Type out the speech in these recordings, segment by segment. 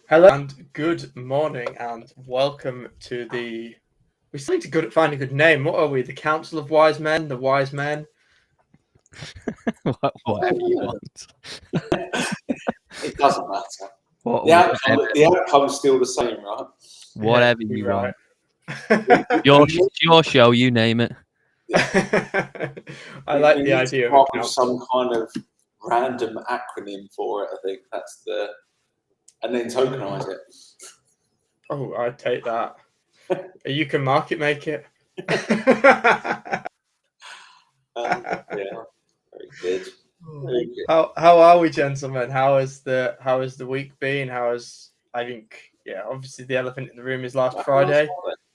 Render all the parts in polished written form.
Hello and good morning and welcome to the... We still need to find a good name. What are we? The Council of Wise Men? The Wise Men? Whatever you want. It doesn't matter. What, The outcome's still the same, right? whatever Yeah, you right. want. Your show, you name it. I like the idea of a some kind of random acronym for it. I think that's and then tokenize it. Oh, I'd take that. You can market make it. Yeah, very good. Very good. How are we, gentlemen? How has the week been? Obviously the elephant in the room is last Friday.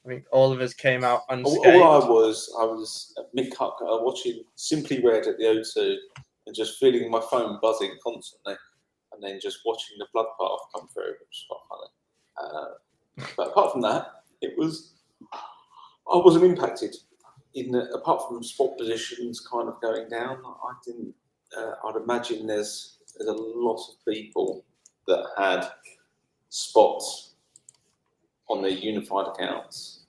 I think all of us came out unscathed. All I was at mid-cut watching Simply Red at the O2 and just feeling my phone buzzing constantly, and then just watching the blood path come through, which was quite funny. But apart from that, I wasn't impacted. Apart from spot positions kind of going down, I didn't. I'd imagine there's a lot of people that had spots on their unified accounts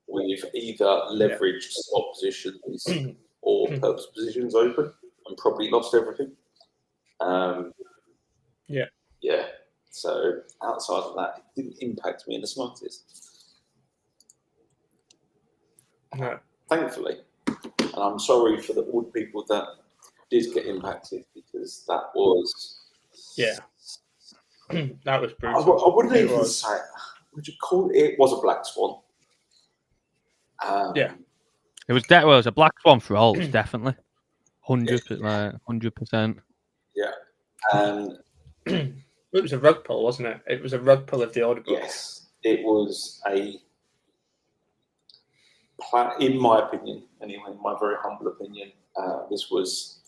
with either leveraged spot positions or purpose positions open and probably lost everything. Yeah. So outside of that, it didn't impact me in the slightest. No. Thankfully. And I'm sorry for all the people that did get impacted, because that was... Yeah. That was brutal. I wouldn't even say... Would you call it? It was a black swan. It was a black swan for all, definitely. 100%. Yeah. It was a rug pull, wasn't it? It was a rug pull of the order book. Yes. It was in my opinion, anyway, in my very humble opinion, this was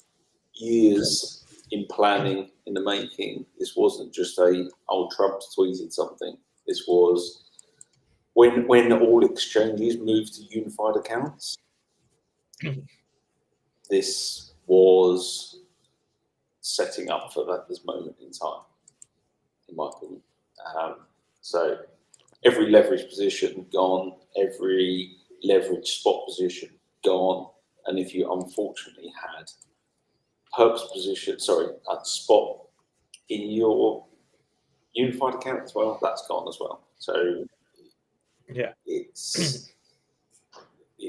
years in planning, in the making. This wasn't just Trump tweeted something. This was when all exchanges moved to unified accounts. This was setting up for this moment in time, in my opinion. So every leverage position gone, every leverage spot position gone, and if you unfortunately had a spot in your unified account as well, that's gone as well. So it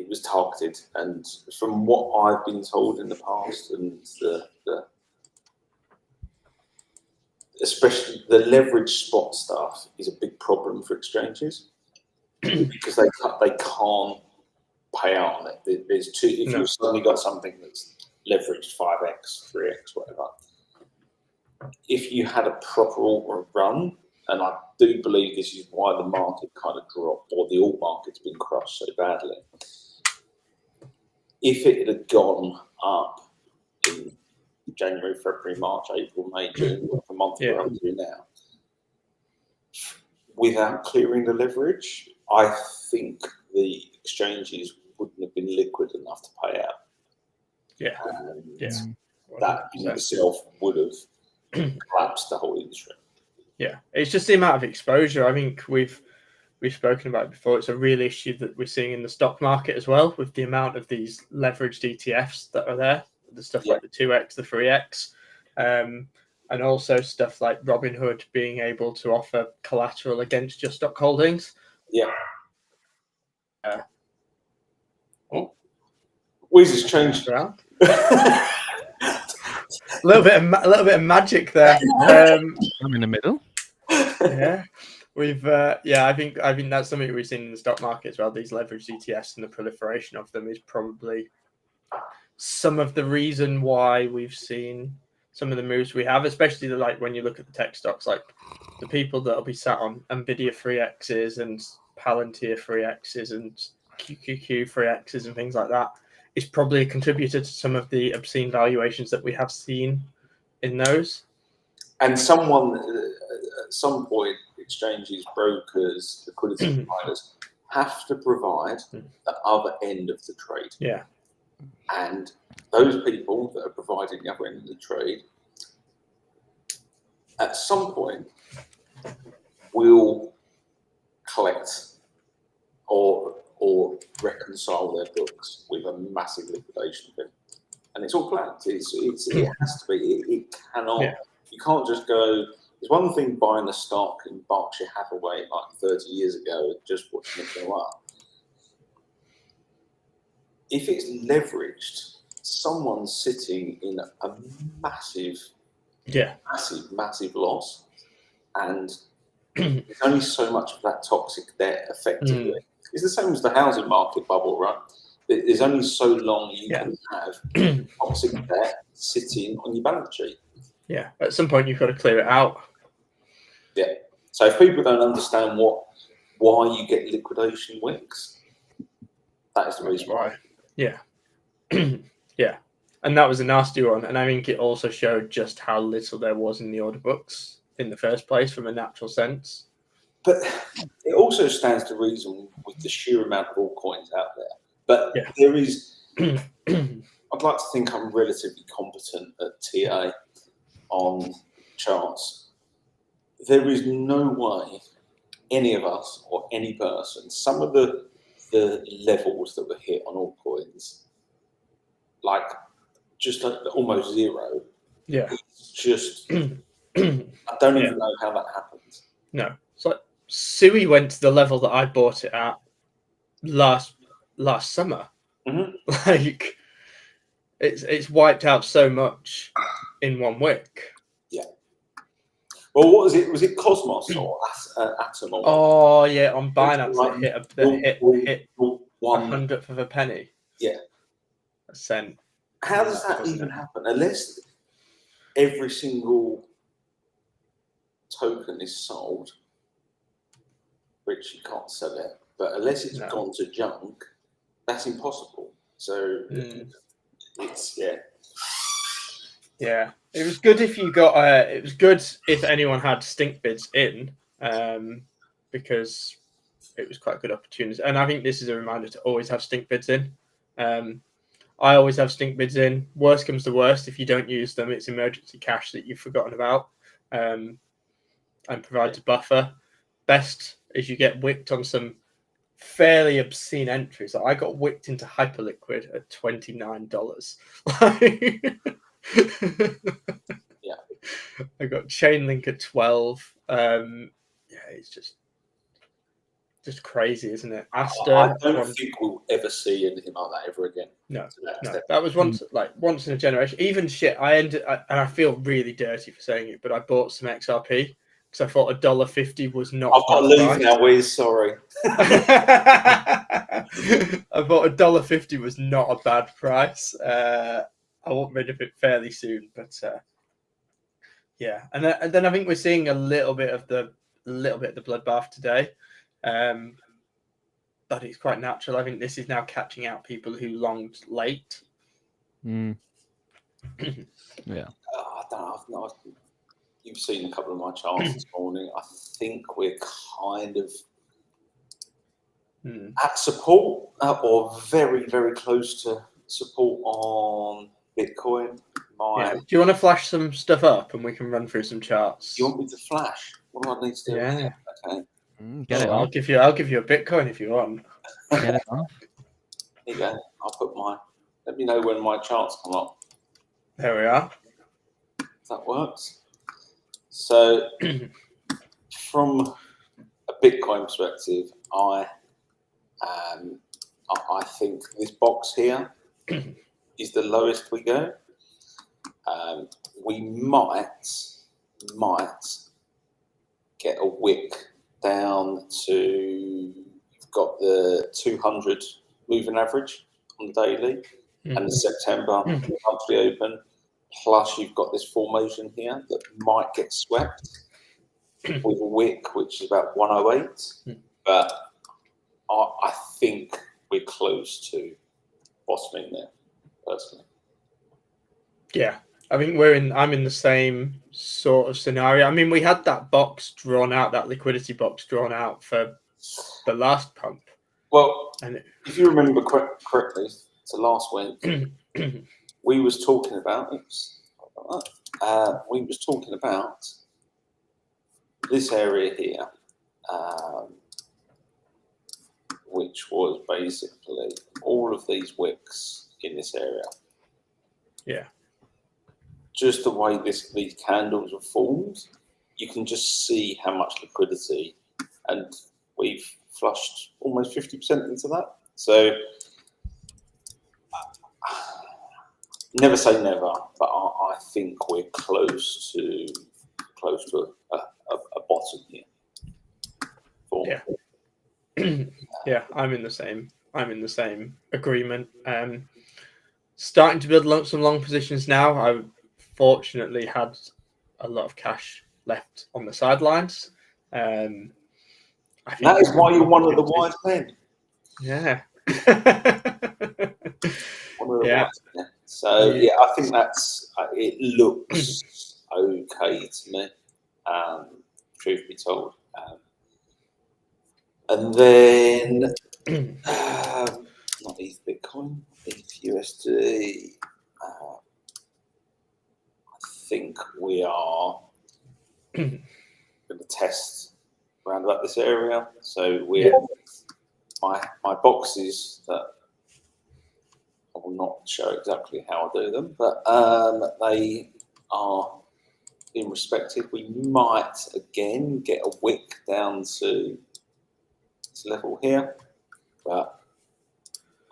was targeted, and from what I've been told in the past, and especially the leverage spot stuff is a big problem for exchanges because they can't pay out on it. There's two. If you've suddenly got something that's leveraged 5x, 3x, whatever, if you had a proper run, and I do believe this is why the market kind of dropped, or the all market's been crushed so badly. If it had gone up in January, February, March, April, May, June, a month we're up to now, without clearing the leverage, I think the exchanges wouldn't have been liquid enough to pay out. That in itself would have collapsed the whole industry. Yeah, it's just the amount of exposure. I think we've spoken about it before. It's a real issue that we're seeing in the stock market as well, with the amount of these leveraged ETFs that are there, the stuff like the 2x, the 3x, and also stuff like Robinhood being able to offer collateral against your stock holdings. Yeah. Weezy's changed around. A little bit of magic there. I'm in the middle. Yeah. I think that's something we've seen in the stock market as well. These leveraged ETFs and the proliferation of them is probably some of the reason why we've seen some of the moves we have, especially like when you look at the tech stocks, like the people that will be sat on Nvidia 3Xs and Palantir 3Xs and QQQ 3Xs and things like that is probably a contributor to some of the obscene valuations that we have seen in those. And someone at some point, exchanges, brokers, liquidity providers have to provide the other end of the trade. Yeah. And those people that are providing the other end of the trade, at some point, will collect or reconcile their books with a massive liquidation event. And it's all planned. It has to be. It cannot. Yeah. You can't just go. There's one thing buying a stock in Berkshire Hathaway like 30 years ago, just watching it go up. If it's leveraged, someone's sitting in a massive loss, and there's only so much of that toxic debt effectively. It's the same as the housing market bubble, right? There's only so long you can have toxic debt sitting on your balance sheet. Yeah, at some point you've got to clear it out. Yeah. So if people don't understand why you get liquidation wicks, that is the reason why. Yeah. Yeah. And that was a nasty one. And I think it also showed just how little there was in the order books in the first place from a natural sense. But it also stands to reason with the sheer amount of altcoins out there. But there is, I'd like to think I'm relatively competent at TA on charts. There is no way any of us or any person, some of the levels that were hit on altcoins, like just like almost zero. Yeah. It's just, I don't even know how that happened. No. It's like Sui went to the level that I bought it at last summer. Like it's wiped out so much in 1 week. Yeah. Well, what was it? Was it Cosmos or Atom? Or oh yeah, on Binance it hit 1/100th of a penny. Yeah. A cent. How does that even happen? Unless every single token is sold, which you can't sell it, but unless it's gone to junk, that's impossible. So it's Yeah, it was good if you got. It was good if anyone had stink bids in, because it was quite a good opportunity. And I think this is a reminder to always have stink bids in. I always have stink bids in. Worst comes to worst, if you don't use them, it's emergency cash that you've forgotten about, and provides a buffer. Best is you get wicked on some fairly obscene entries. Like I got wicked into Hyperliquid at $29. Yeah. I got Chainlink at 12. It's just crazy, isn't it? Aster, I don't think we'll ever see anything like that ever again. No. That was once in a generation. Even shit. And I feel really dirty for saying it, but I bought some XRP because I thought $1.50 was not. I've got to leave now. We're sorry. I thought $1.50 was not a bad price. I want rid of it fairly soon, but yeah. And then I think we're seeing a little bit of the bloodbath today. But it's quite natural. I think this is now catching out people who longed late. Yeah. I don't know. You've seen a couple of my charts this morning. I think we're kind of at support or very, very close to support on Bitcoin. Do you want to flash some stuff up and we can run through some charts? Do you want me to flash? What do I need to do? Yeah. Okay. Get it I'll on. give you a Bitcoin if you want. Get it on. Here you go. I'll put let me know when my charts come up. There we are. That works. So from a Bitcoin perspective, I think this box here is the lowest we go. We might get a wick down to, you've got the 200 moving average on the daily and the September monthly open, plus you've got this formation here that might get swept with a wick which is about 108, but I think we're close to bottoming there personally. Yeah, I think I'm in the same sort of scenario. I mean, we had that box drawn out, that liquidity box drawn out for the last pump. Well, and if you remember correctly, to last week, we was talking about this area here, which was basically all of these wicks in this area. Yeah. Just the way these candles are formed, you can just see how much liquidity, and we've flushed almost 50% into that. So never say never, but I think we're close to a bottom here. Yeah. Yeah, I'm in the same agreement. Starting to build some long positions now. I fortunately had a lot of cash left on the sidelines. I think that is why you're one of the wise men. Yeah. Yeah. So yeah, I think that's it. Looks okay to me. Truth be told, and then not ETH Bitcoin, ETH USD. I think we are going to test around about this area. So we're my boxes that I will not show exactly how I do them, but they are being respected. We might again get a wick down to this level here, but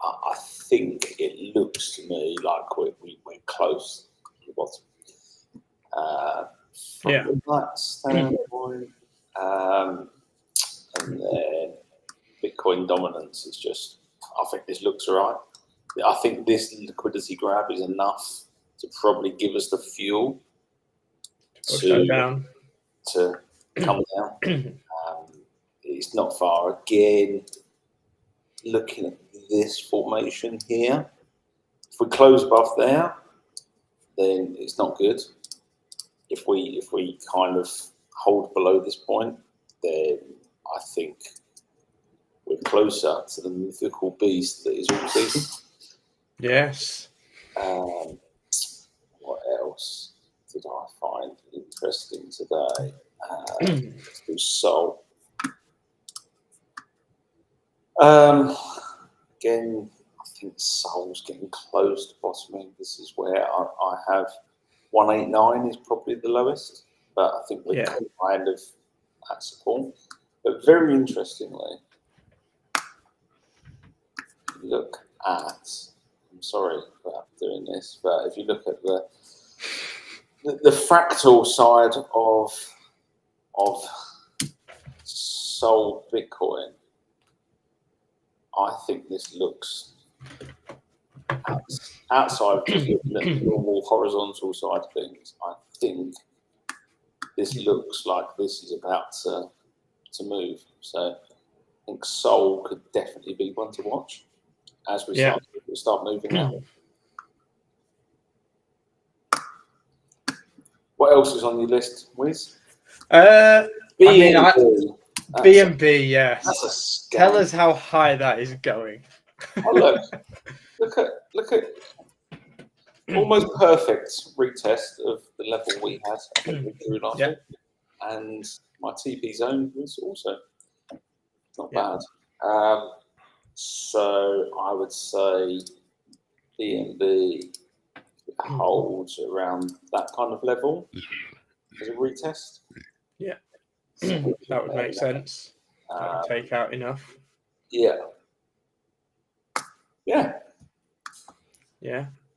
I think it looks to me like we're close to the bottom. From that standpoint, and then Bitcoin dominance is just, I think this looks all right. I think this liquidity grab is enough to probably give us the fuel to come down. It's not far. Again, looking at this formation here, if we close above there, then it's not good. If we kind of hold below this point, then I think we're closer to the mythical beast that is all season. Yes. What else did I find interesting today? Let's do Sol. Again, I think Sol's getting close to bottoming. This is where I have 189 is probably the lowest, but I think we're kind of at support. But very interestingly, look at, I'm sorry about doing this, but if you look at the fractal side of Sol Bitcoin, I think this looks outside of just looking at the normal horizontal side of things. I think this looks like this is about to move. So I think Sol could definitely be one to watch as we start moving out. What else is on your list, Wiz? BNB, yes. That's a scam. Tell us how high that is going. Oh, look at almost perfect retest of the level we had. I think we drew last week, and my TP zone was also not bad. So I would say BNB holds around that kind of level as a retest. Yeah, that would make sense. That would take out enough. Yeah.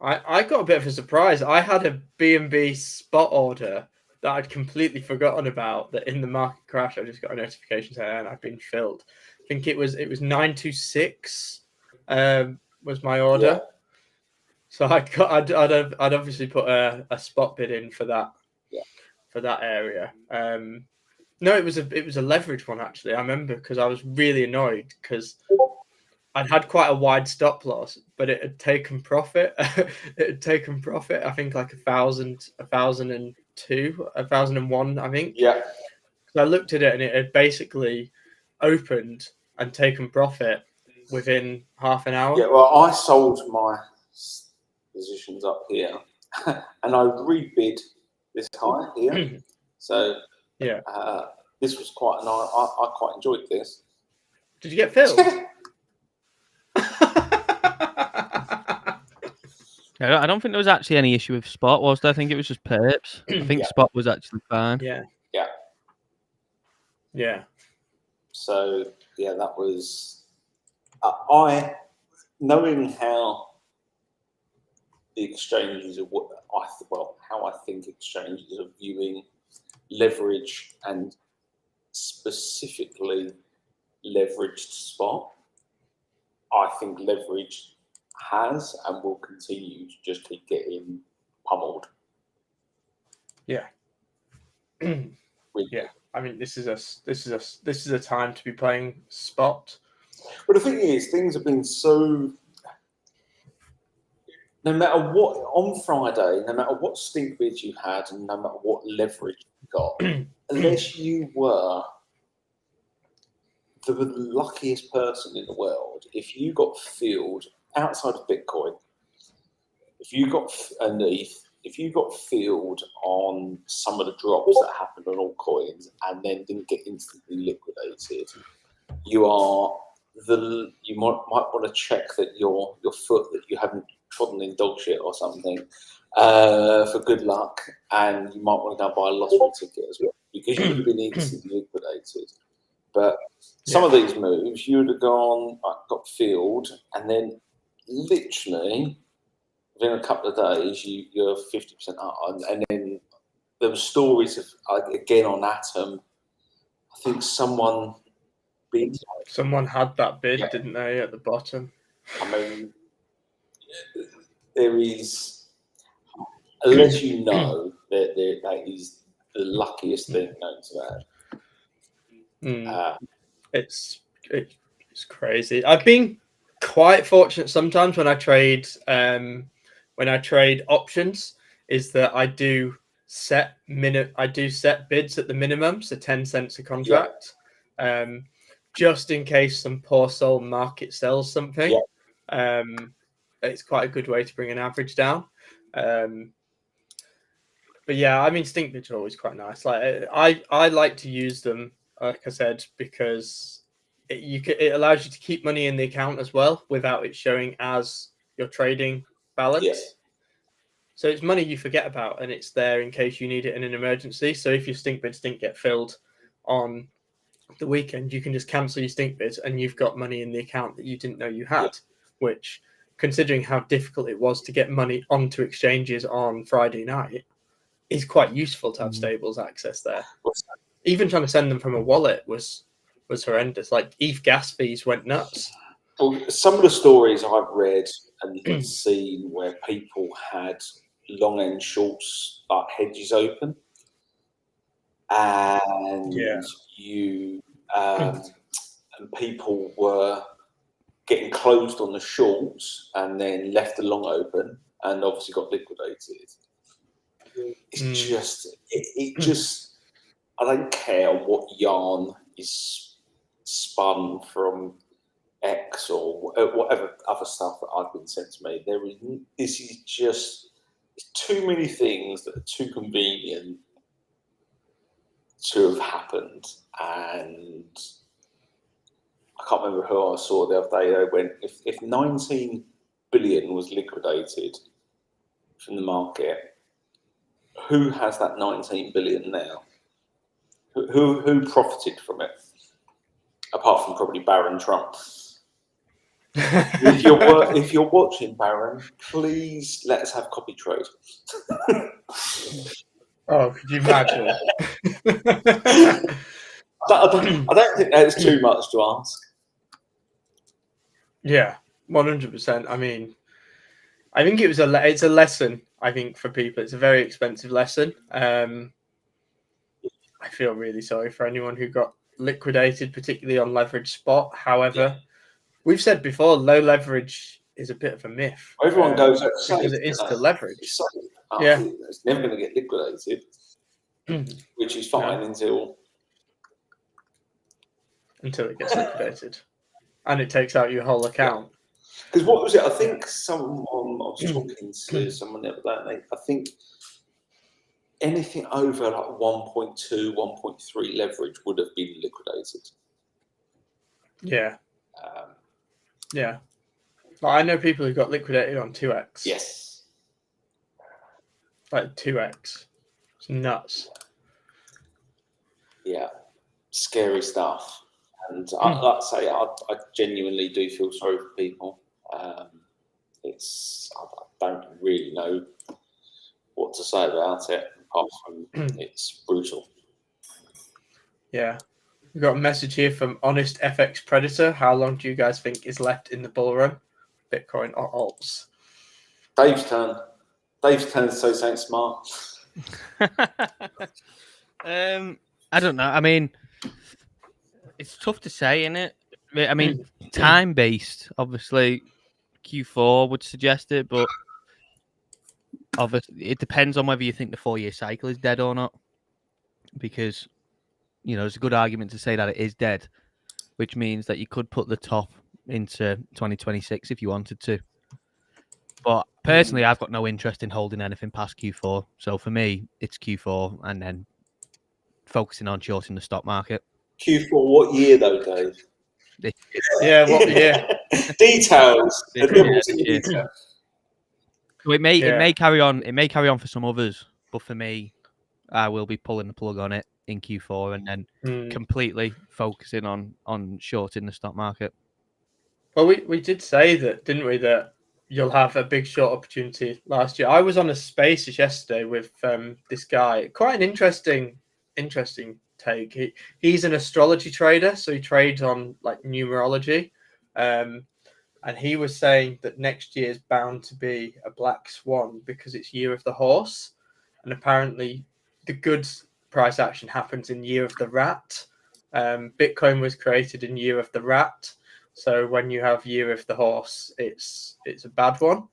I got a bit of a surprise. I had a BNB spot order that I'd completely forgotten about. That in the market crash, I just got a notification saying, and I've been filled. I think it was 926 was my order. Yeah. So I'd obviously put a spot bid in for that. Yeah. For that area. No, it was a leverage one actually. I remember because I was really annoyed because I'd had quite a wide stop loss, but it had taken profit. It had taken profit. I think like 1,000, 1,002, 1,001. I think. Yeah. So I looked at it and it had basically opened and taken profit within half an hour. Yeah. Well, I sold my positions up here, and I rebid this high here. So this was quite an. I quite enjoyed this. Did you get filled? I don't think there was actually any issue with spot, was there? I think it was just perps. I think Yeah. spot was actually fine. Yeah. Yeah. Yeah. So yeah, that was I knowing how the exchanges are how I think exchanges are viewing leverage and specifically leveraged spot. I think leverage has and will continue to just keep getting pummeled. Yeah. Yeah. I mean, this is a time to be playing spot. But the thing is, things have been so. No matter what on Friday, no matter what stink bids you had, and no matter what leverage you got, unless you were the luckiest person in the world, if you got filled outside of Bitcoin, if you got filled on some of the drops that happened on all coins and then didn't get instantly liquidated, you might want to check that your foot that you haven't trodden in dog shit or something for good luck, and you might want to go and buy a lottery ticket as well because you would have been instantly liquidated. But some of these moves, you would have got filled, and then literally within a couple of days, you're 50% up. And then there were stories of again on Atom. I think someone had that bid, didn't they, at the bottom? I mean, there is, unless you know that is the luckiest thing known to man. It's crazy. I've been quite fortunate sometimes when I trade options, is that I do set bids at the minimum, so 10 cents a contract, just in case some poor soul market sells something. It's quite a good way to bring an average down. But yeah, I mean, stink bids are always quite nice. Like I like to use them, like I said, because it allows you to keep money in the account as well without it showing as your trading balance. Yeah. So it's money you forget about, and it's there in case you need it in an emergency. So if your stink bids didn't get filled on the weekend, you can just cancel your stink bids, and you've got money in the account that you didn't know you had. Which, considering how difficult it was to get money onto exchanges on Friday night, is quite useful to have stables access there. Even trying to send them from a wallet was horrendous. Like ETH gas fees went nuts. Well, some of the stories I've read and seen where people had long and shorts hedges open, and and people were getting closed on the shorts and then left the long open and obviously got liquidated. It's just I don't care what yarn is spun from X or whatever other stuff that I've been sent to me. This is just too many things that are too convenient to have happened. And I can't remember who I saw the other day. They went, if 19 billion was liquidated from the market, who has that 19 billion now? Who profited from it? Apart from probably Baron Trump. If you're watching, Baron, please let us have copy trade. Oh, could you imagine? I don't think that's too much to ask. Yeah, 100%. I mean, I think it's a lesson. I think for people, it's a very expensive lesson. I feel really sorry for anyone who got liquidated, particularly on leverage spot. However, we've said before, low leverage is a bit of a myth. Everyone goes because it is to leverage. It's never going to get liquidated, which is fine until it gets liquidated, and it takes out your whole account. Because what was it? I think I was talking to someone the other day. I think anything over like 1.2, 1.3 leverage would have been liquidated. Yeah. Um, Yeah. Well, I know people who got liquidated on 2x. yes. Like 2x. It's nuts. Yeah. Scary stuff. And like I say, I genuinely do feel sorry for people. I don't really know what to say about it, apart from it's brutal. Yeah. We've got a message here from Honest FX Predator. How long do you guys think is left in the bull run? Bitcoin or alts? Dave's turn. Dave's turn to say something smart. I don't know. I mean, it's tough to say, isn't it? I mean, time based, obviously, Q4 would suggest it, but obviously, it depends on whether you think the 4-year cycle is dead or not. Because, there's a good argument to say that it is dead, which means that you could put the top into 2026 if you wanted to. But personally, I've got no interest in holding anything past Q4. So for me, it's Q4 and then focusing on shorting the stock market. Q4, what year though, Dave? Yeah, what year? Details. Yeah, detail. So it may carry on. It may carry on for some others, but for me, I will be pulling the plug on it in Q4 and then completely focusing on shorting the stock market. Well, we did say that, didn't we? That you'll have a big short opportunity last year. I was on a Spaces yesterday with this guy. Quite an interesting take. He's an astrology trader, so he trades on like numerology. And he was saying that next year is bound to be a black swan because it's year of the horse. And apparently the good price action happens in year of the rat. Bitcoin was created in year of the rat. So when you have year of the horse, it's a bad one.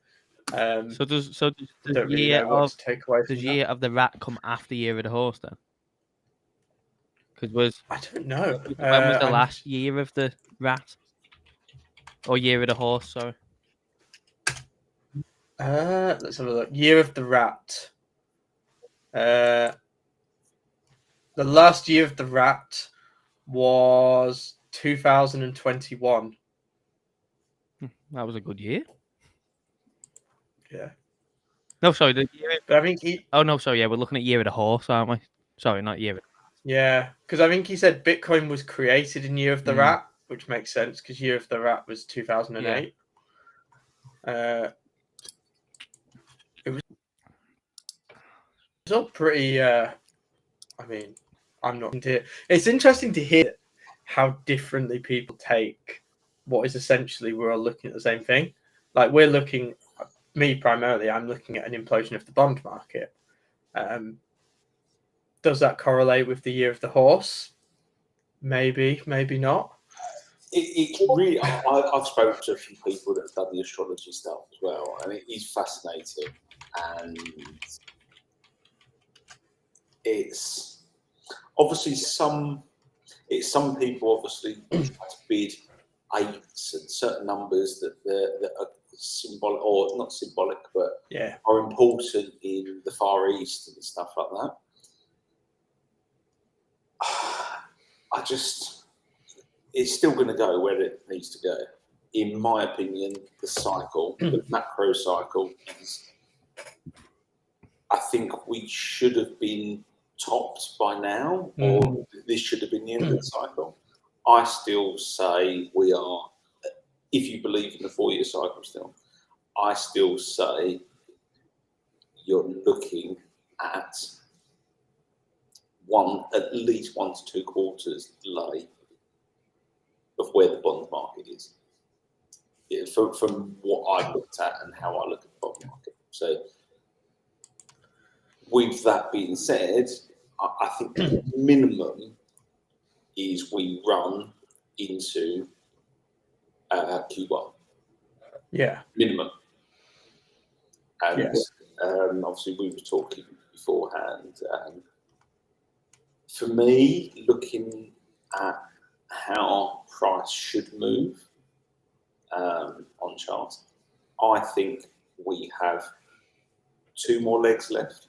So does don't really know what to take away from year of the rat come after year of the horse then? Because I don't know. When was the last year of the rat? Or year of the horse, sorry. Let's have a look. Year of the rat. The last year of the rat was 2021. That was a good year. Yeah. No, sorry. The year... But I think Oh, no, sorry. Yeah, we're looking at year of the horse, aren't we? Sorry, not year of... Yeah, because I think he said Bitcoin was created in year of the rat, which makes sense because year of the rat was 2008. Yeah. It was all pretty... I mean, I'm not into it. It's interesting to hear how differently people take what is essentially we're all looking at the same thing. Like we're looking, me primarily, I'm looking at an implosion of the bond market. Does that correlate with the year of the horse? Maybe, maybe not. It really, I've spoken to a few people that have done the astrology stuff as well, and it is fascinating. And it's obviously some people obviously try to bid eights and certain numbers that are symbolic or not symbolic, but are important in the Far East and stuff like that. It's still going to go where it needs to go. In my opinion, the cycle, the macro cycle, is. I think we should have been topped by now, or this should have been the end of the cycle. I still say we are. If you believe in the 4-year cycle, still, I still say you're looking at at least 1 to 2 quarters delay of where the bond market is. Yeah, from what I've looked at and how I look at the bond market. So, with that being said, I think the minimum is we run into Q1. Yeah. Minimum. And obviously we were talking beforehand. For me, looking at how price should move on charts, I think we have 2 more legs left,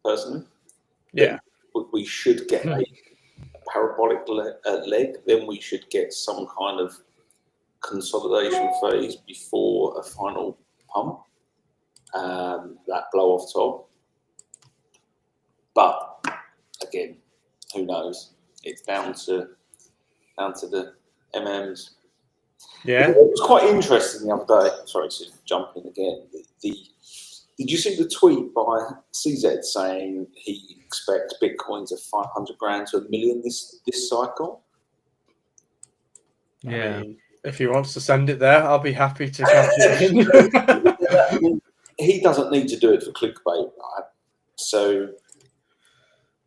personally. Yeah. We should get a parabolic leg, then we should get some kind of consolidation phase before a final pump, that blow off top. But again, who knows? It's down to the MMs. Yeah. It was quite interesting the other day. Sorry to jump in again. Did you see the tweet by CZ saying he expects Bitcoin to 500 grand to $1 million this cycle? Yeah. I mean, if he wants to send it there, I'll be happy to cash it in. He doesn't need to do it for clickbait, right? So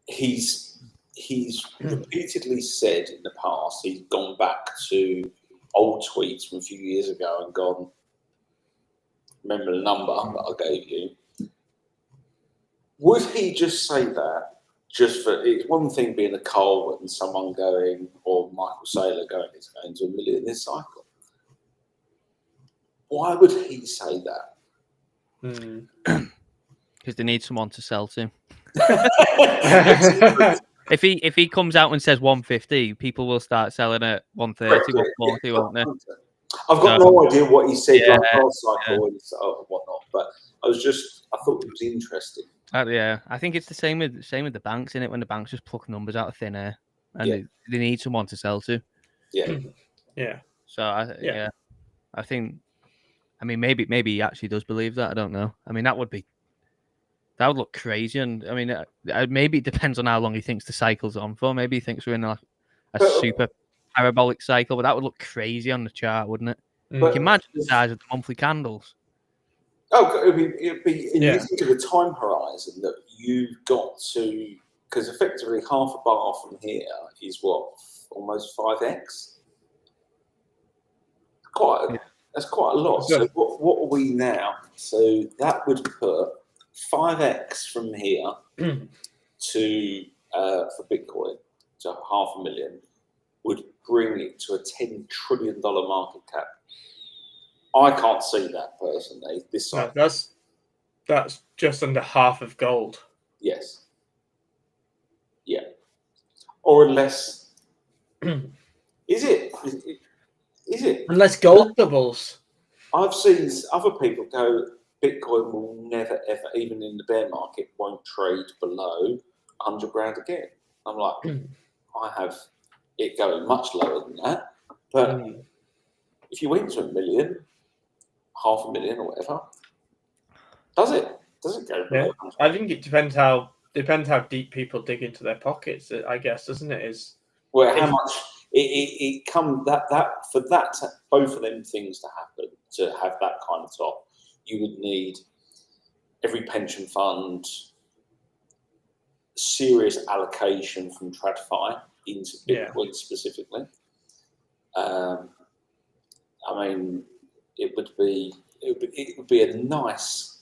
he's repeatedly said in the past, he's gone back to old tweets from a few years ago and gone, remember the number that I gave you? Would he just say that just for, it's one thing being a Cole and someone going, or Michael Saylor going, it's going to $1 million this cycle. Why would he say that? Because they need someone to sell to. If he comes out and says 150, people will start selling at 130, 140, won't they? I've got no idea what he said like last cycle and whatnot, but I thought it was interesting. Yeah, I think it's the same with the banks, in it, when the banks just pluck numbers out of thin air and they need someone to sell to. Yeah, yeah. So I think, I mean, maybe he actually does believe that. I don't know. I mean, that would look crazy, and I mean, maybe it depends on how long he thinks the cycle's on for. Maybe he thinks we're in a super parabolic cycle, but that would look crazy on the chart, wouldn't it? Can you imagine the size of the monthly candles? Oh, it'd be and you think of the time horizon that you've got to, because effectively half a bar from here is what, almost 5x. That's quite a lot. So what are we now? So that would put 5x from here to for Bitcoin to $500,000 would bring it to a $10 trillion market cap. I can't see that personally. This side. No, that's just under half of gold. Yes. Yeah. Or unless is it? Unless gold doubles. I've seen other people go, Bitcoin will never ever, even in the bear market, won't trade below 100 grand again. I'm like, I have it going much lower than that. But if you went to $1 million, $500,000 or whatever, does it go below? Yeah. I think it depends how deep people dig into their pockets, I guess, doesn't it? How much it come that for that both of them things to happen, to have that kind of top, you would need every pension fund, serious allocation from TradFi into Bitcoin specifically. I mean, it would be a nice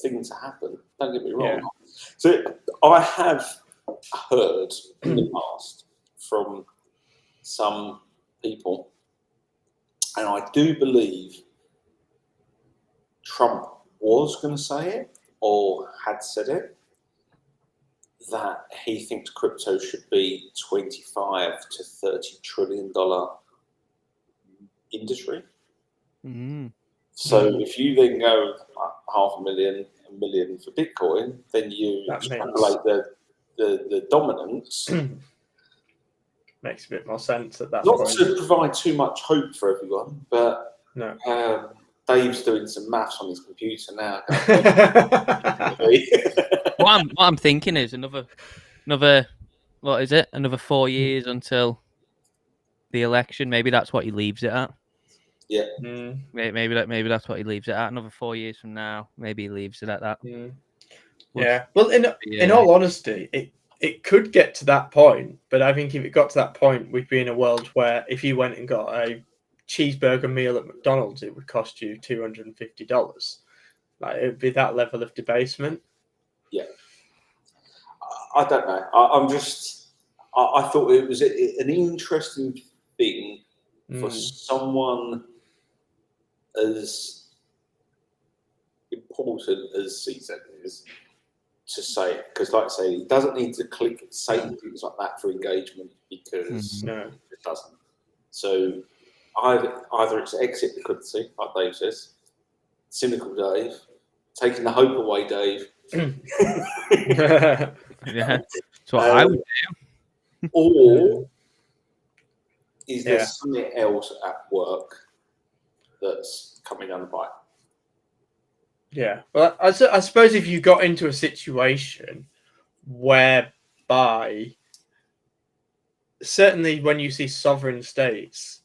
thing to happen. Don't get me wrong. Yeah. So I have heard in the past from some people, and I do believe Trump was going to say it or had said it, that he thinks crypto should be $25 to $30 trillion industry. So if you then go $500,000, $1 million for Bitcoin, then you extrapolate the dominance. Makes a bit more sense at that point. Not to provide too much hope for everyone, but no. Dave's doing some maths on his computer now. What I'm thinking is another what is it? Another 4 years until the election. Maybe that's what he leaves it at. Yeah. Maybe that's what he leaves it at. Another 4 years from now, maybe he leaves it at that. Yeah. Well, in all honesty, it could get to that point, but I think if it got to that point, we'd be in a world where if you went and got a cheeseburger meal at McDonald's, it would cost you $250. Like, it would be that level of debasement. Yeah. I don't know. I thought it was an interesting thing for someone as important as CZ is to say, because like I say, he doesn't need to click say things like that for engagement, because No. it doesn't. So either it's exit liquidity, like Dave says, cynical Dave, taking the hope away, Dave. Yeah, that's what I would do. Or is there Yeah. something else at work that's coming down the pipe? Yeah. Well, I suppose if you got into a situation whereby, certainly when you see sovereign states,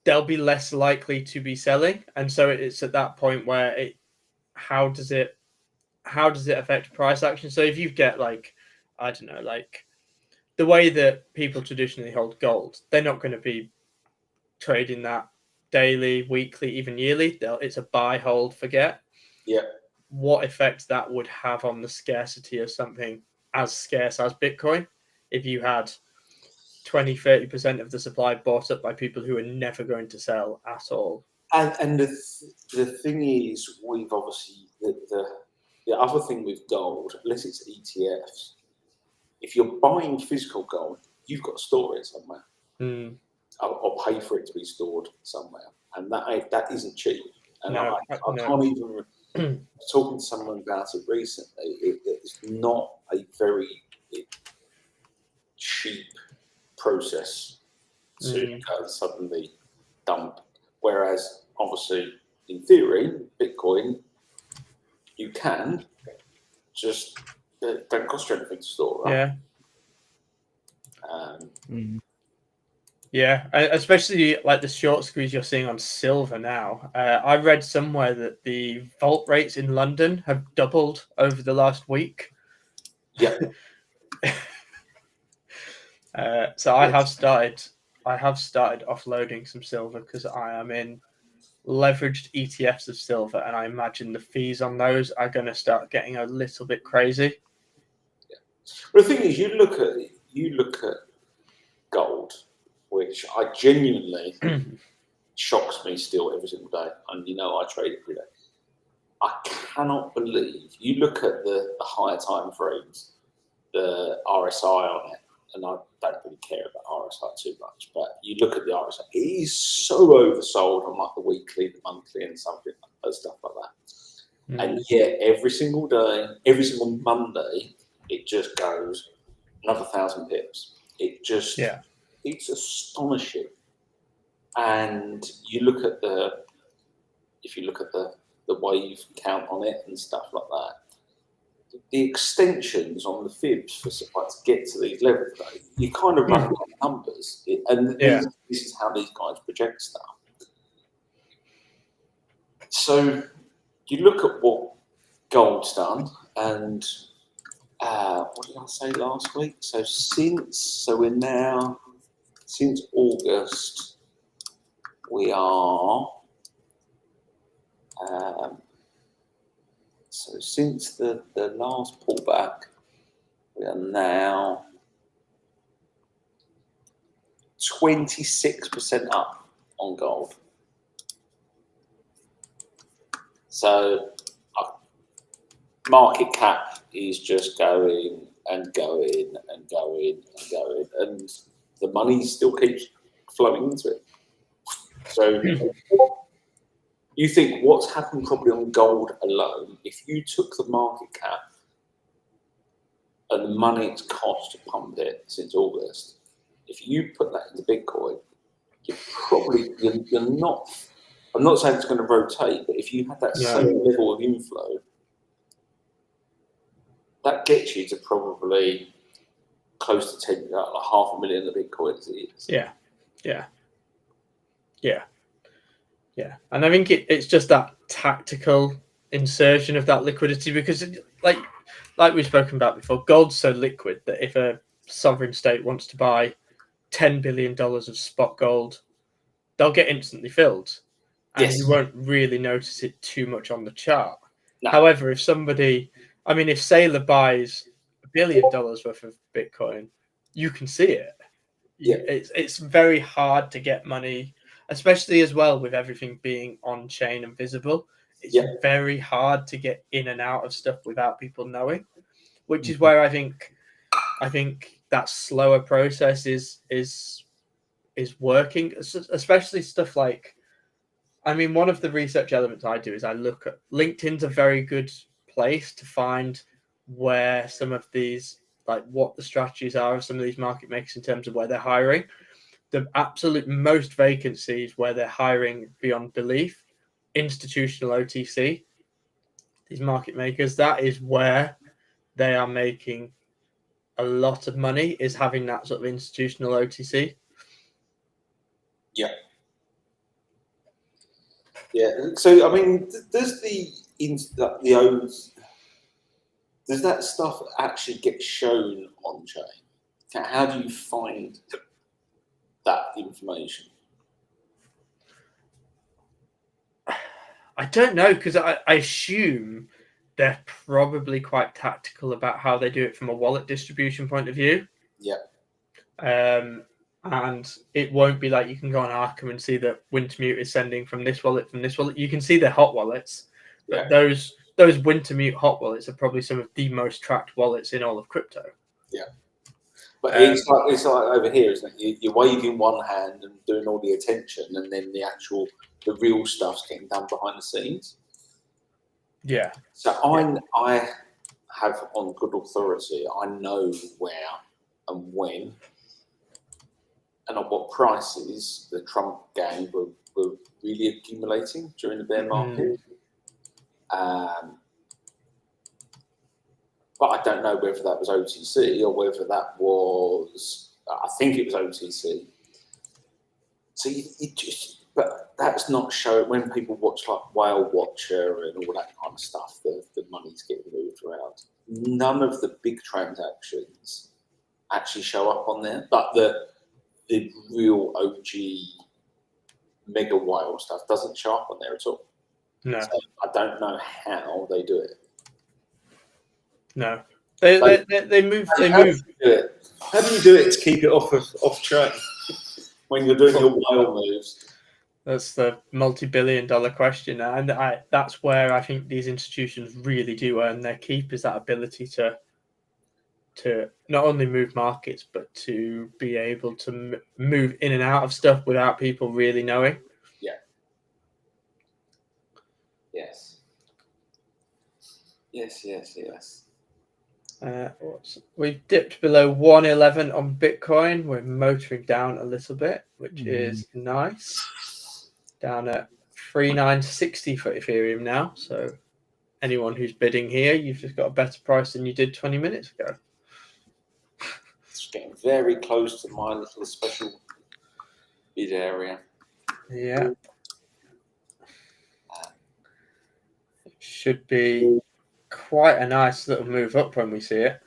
they'll be less likely to be selling, and so it's at that point where how does it affect price action? So if you get like, I don't know, like the way that people traditionally hold gold, they're not going to be trading that daily, weekly, even yearly. It's a buy, hold, forget. Yeah. What effect that would have on the scarcity of something as scarce as Bitcoin if you had 20-30% of the supply bought up by people who are never going to sell at all. And the thing is, we've obviously the other thing with gold, unless it's ETFs, if you're buying physical gold, you've got to store it somewhere, or pay for it to be stored somewhere, and that isn't cheap. And No, I can't even. Talking to someone about it recently, it's not a very cheap process to go suddenly dump. Whereas, obviously, in theory, Bitcoin, you can just don't cost you anything to store, right? Yeah. Yeah, especially like the short squeeze you're seeing on silver now. I read somewhere that the vault rates in London have doubled over the last week. Yeah. So I have started offloading some silver because I am in leveraged ETFs of silver, and I imagine the fees on those are going to start getting a little bit crazy. Yeah. But the thing is, you look at gold, which I genuinely shocks me still every single day, and I trade every day. I cannot believe, you look at the higher time frames, the RSI on it, and I don't really care about RSI too much, but you look at the RSI, it is so oversold on like the weekly, the monthly, and something stuff like that. And yet every single day, every single Monday, it just goes another 1,000 pips. It just, it's astonishing. And you look at if you look at the wave count on it and stuff like that, the extensions on the fibs for supply to get to these levels, though, you kind of run out of numbers. This is how these guys project stuff. So you look at what gold's done, and what did I say last week? So we're now, since August, we are, so since the last pullback, we are now 26% up on gold. So market cap is just going and going and going and going, and the money still keeps flowing into it. So you think what's happened probably on gold alone, if you took the market cap and the money it's cost to pump it since August, if you put that into Bitcoin, you're not, I'm not saying it's going to rotate, but if you had that same level of inflow, that gets you to probably close to 10, like 500,000 of Bitcoin as it is. Yeah. And I think it's just that tactical insertion of that liquidity, because like we've spoken about before, gold's so liquid that if a sovereign state wants to buy $10 billion of spot gold, they'll get instantly filled. And you won't really notice it too much on the chart. No. However, if Saylor buys $1 billion worth of Bitcoin, you can see it. Yeah. It's very hard to get money, especially as well with everything being on chain and visible. It's very hard to get in and out of stuff without people knowing, which is where I think that slower process is working, especially stuff like, I mean, one of the research elements I do is I look at LinkedIn's a very good place to find where some of these, like what the strategies are of some of these market makers in terms of where they're hiring. The absolute most vacancies where they're hiring beyond belief, institutional OTC, these market makers, that is where they are making a lot of money, is having that sort of institutional OTC. Yeah. So I mean, does does that stuff actually get shown on chain? How do you find that information? I don't know, because I assume they're probably quite tactical about how they do it from a wallet distribution point of view. Yeah. And it won't be like you can go on Arkham and see that Wintermute is sending from this wallet, You can see their hot wallets, but those Wintermute hot wallets are probably some of the most tracked wallets in all of crypto. Yeah. But it's like over here, isn't it? You're waving one hand and doing all the attention, and then the real stuff's getting done behind the scenes. Yeah. So I have on good authority, I know where and when and at what prices the Trump gang were really accumulating during the bear market. But I don't know whether that was OTC or whether that was, I think it was OTC. So but that's not shown when people watch like Whale Watcher and all that kind of stuff, the money's getting moved around. None of the big transactions actually show up on there, but the real OG mega whale stuff doesn't show up on there at all. No. So I don't know how they do it. No. They move. How do you do it? How do you do it to keep it off track when you're doing your whale moves? That's the multi-billion-dollar question, and that's where I think these institutions really do earn their keep, is that ability to not only move markets, but to be able to move in and out of stuff without people really knowing. Yeah. Yes. We've dipped below 111 on Bitcoin. We're motoring down a little bit, which is nice. Down at 3,960 for Ethereum now. So anyone who's bidding here, you've just got a better price than you did 20 minutes ago. It's getting very close to my little special bid area. Yeah. It should be quite a nice little move up when we see it.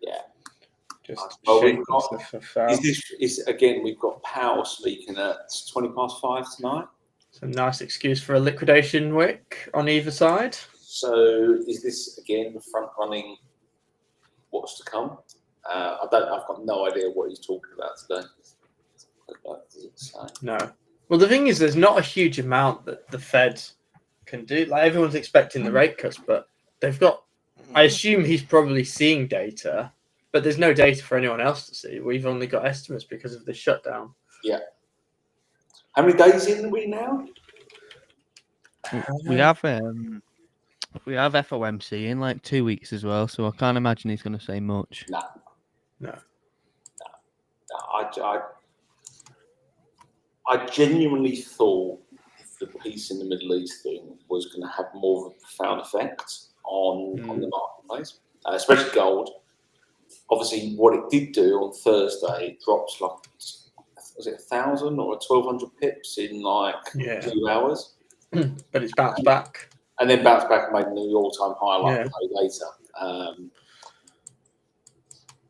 Yeah. Just we've got Powell speaking at 5:20 tonight. It's a nice excuse for a liquidation wick on either side. So is this again front running what's to come? I've got no idea what he's talking about today. No. Well, the thing is, there's not a huge amount that the Fed can do. Like, everyone's expecting the rate cuts, but they've got. I assume he's probably seeing data, but there's no data for anyone else to see. We've only got estimates because of the shutdown. Yeah. How many days in are we now? We have FOMC in like 2 weeks as well, so I can't imagine he's going to say much. No. I genuinely thought the peace in the Middle East thing was going to have more of a profound effect on the marketplace, especially gold. Obviously, what it did do on Thursday, it dropped like, was it 1,000 or 1,200 pips in like 2 hours? But it's bounced back. And then bounced back and made a new all-time high like a day later.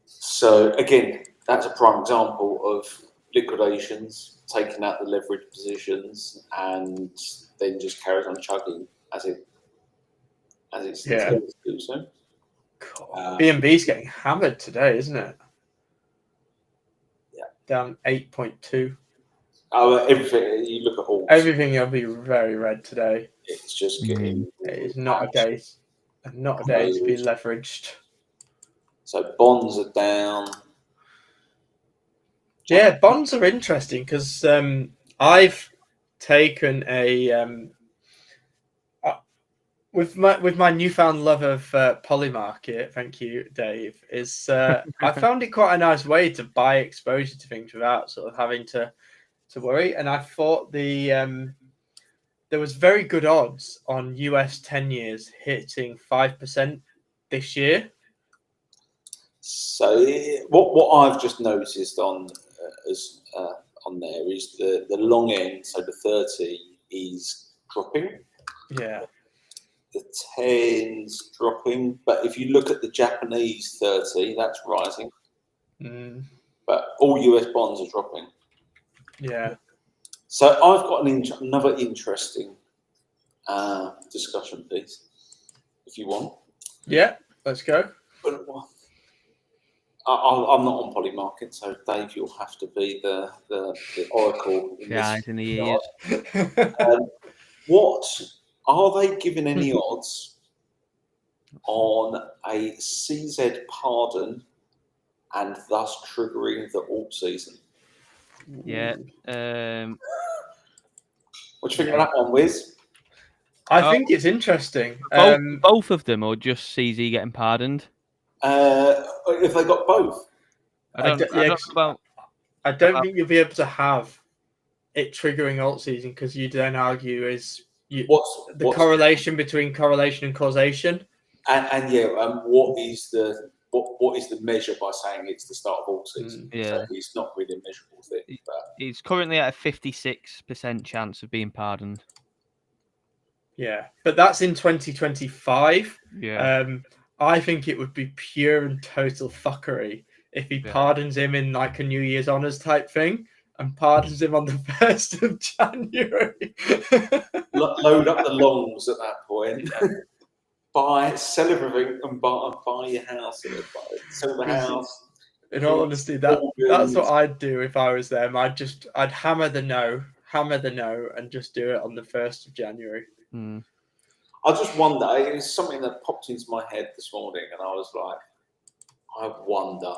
So again, that's a prime example of liquidations, taking out the leverage positions, and then just carries on chugging as it's to do so. BNB's getting hammered today, isn't it? Yeah. Down 8.2. Oh, everything. You look at all. Everything will be very red today. It's just getting. It is not a day to be leveraged. So bonds are down. Yeah, bonds are interesting because I've taken a with my newfound love of Polymarket. Thank you, Dave. I found it quite a nice way to buy exposure to things without sort of having to worry. And I thought there was very good odds on US 10 years hitting 5% this year. So what I've just noticed on there is the long end, so the 30 is dropping. Yeah. The 10's dropping, but if you look at the Japanese 30, that's rising. But all US bonds are dropping. Yeah. So I've got another interesting discussion piece, if you want. Yeah, let's go. But I'm not on Polymarket, so Dave, you'll have to be the oracle in Guys this. in the ears. What are they giving any odds on a CZ pardon and thus triggering the alt season? Yeah. What do you think of that one, Wiz? I think it's interesting. Both of them, or just CZ getting pardoned? If they got both, I don't think you'll be able to have it triggering alt season because you then argue what's correlation between correlation and causation. What is the measure by saying it's the start of alt season? Yeah, so it's not really a measurable thing. But he's currently at a 56% chance of being pardoned. Yeah, but that's in 2025. Yeah. I think it would be pure and total fuckery if he pardons him in like a New Year's honours type thing and pardons him on the 1st of January. Load up the longs at that point. Sell everything and buy your house. Sell the house. In all honesty, that's what I'd do if I was them. I'd hammer the no, and just do it on the 1st of January. I just wonder. It was something that popped into my head this morning, and I was like, I wonder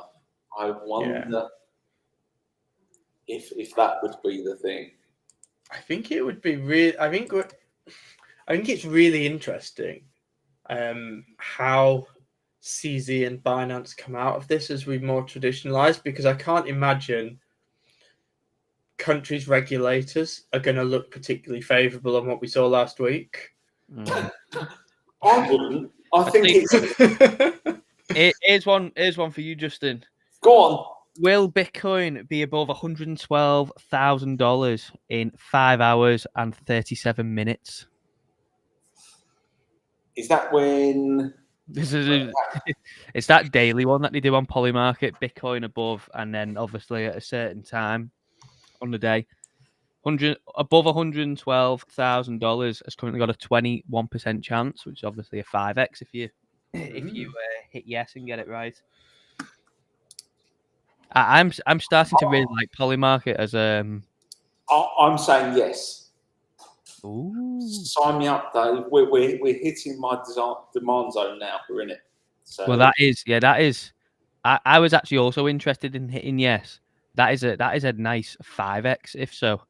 if that would be the thing. I think it would be really. I think it's really interesting how CZ and Binance come out of this as we more traditionalized, because I can't imagine countries' regulators are going to look particularly favorable on what we saw last week. I wouldn't. I think it's. Here's one for you, Justin. Go on. Will Bitcoin be above $112,000 in 5 hours and 37 minutes? Is that when? It's that daily one that they do on Polymarket. Bitcoin above, and then obviously at a certain time on the day, above $112,000 has currently got a 21% chance, which is obviously a 5x if you hit yes and get it right. I'm starting to really like Polymarket as I'm saying yes. Ooh. Sign me up, Dave. We're hitting my demand zone now. We're in it. So. Well, that is. I was actually also interested in hitting yes. That is a nice 5x if so.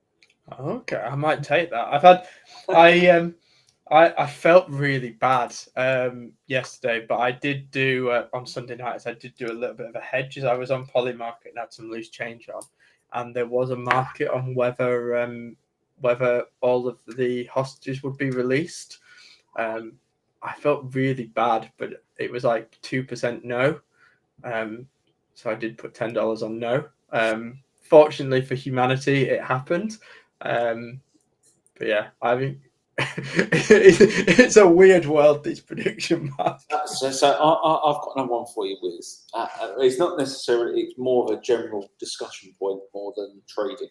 Okay, I might take that. I felt really bad yesterday, but I did do on Sunday nights. I did do a little bit of a hedge as I was on Polymarket and had some loose change on, and there was a market on whether all of the hostages would be released. I felt really bad, but it was like 2% no. So I did put $10 on no. Fortunately for humanity, it happened. But yeah, I mean, it's a weird world, these prediction markets. So I've got another one for you, Wiz. It's not necessarily, it's more of a general discussion point more than trading.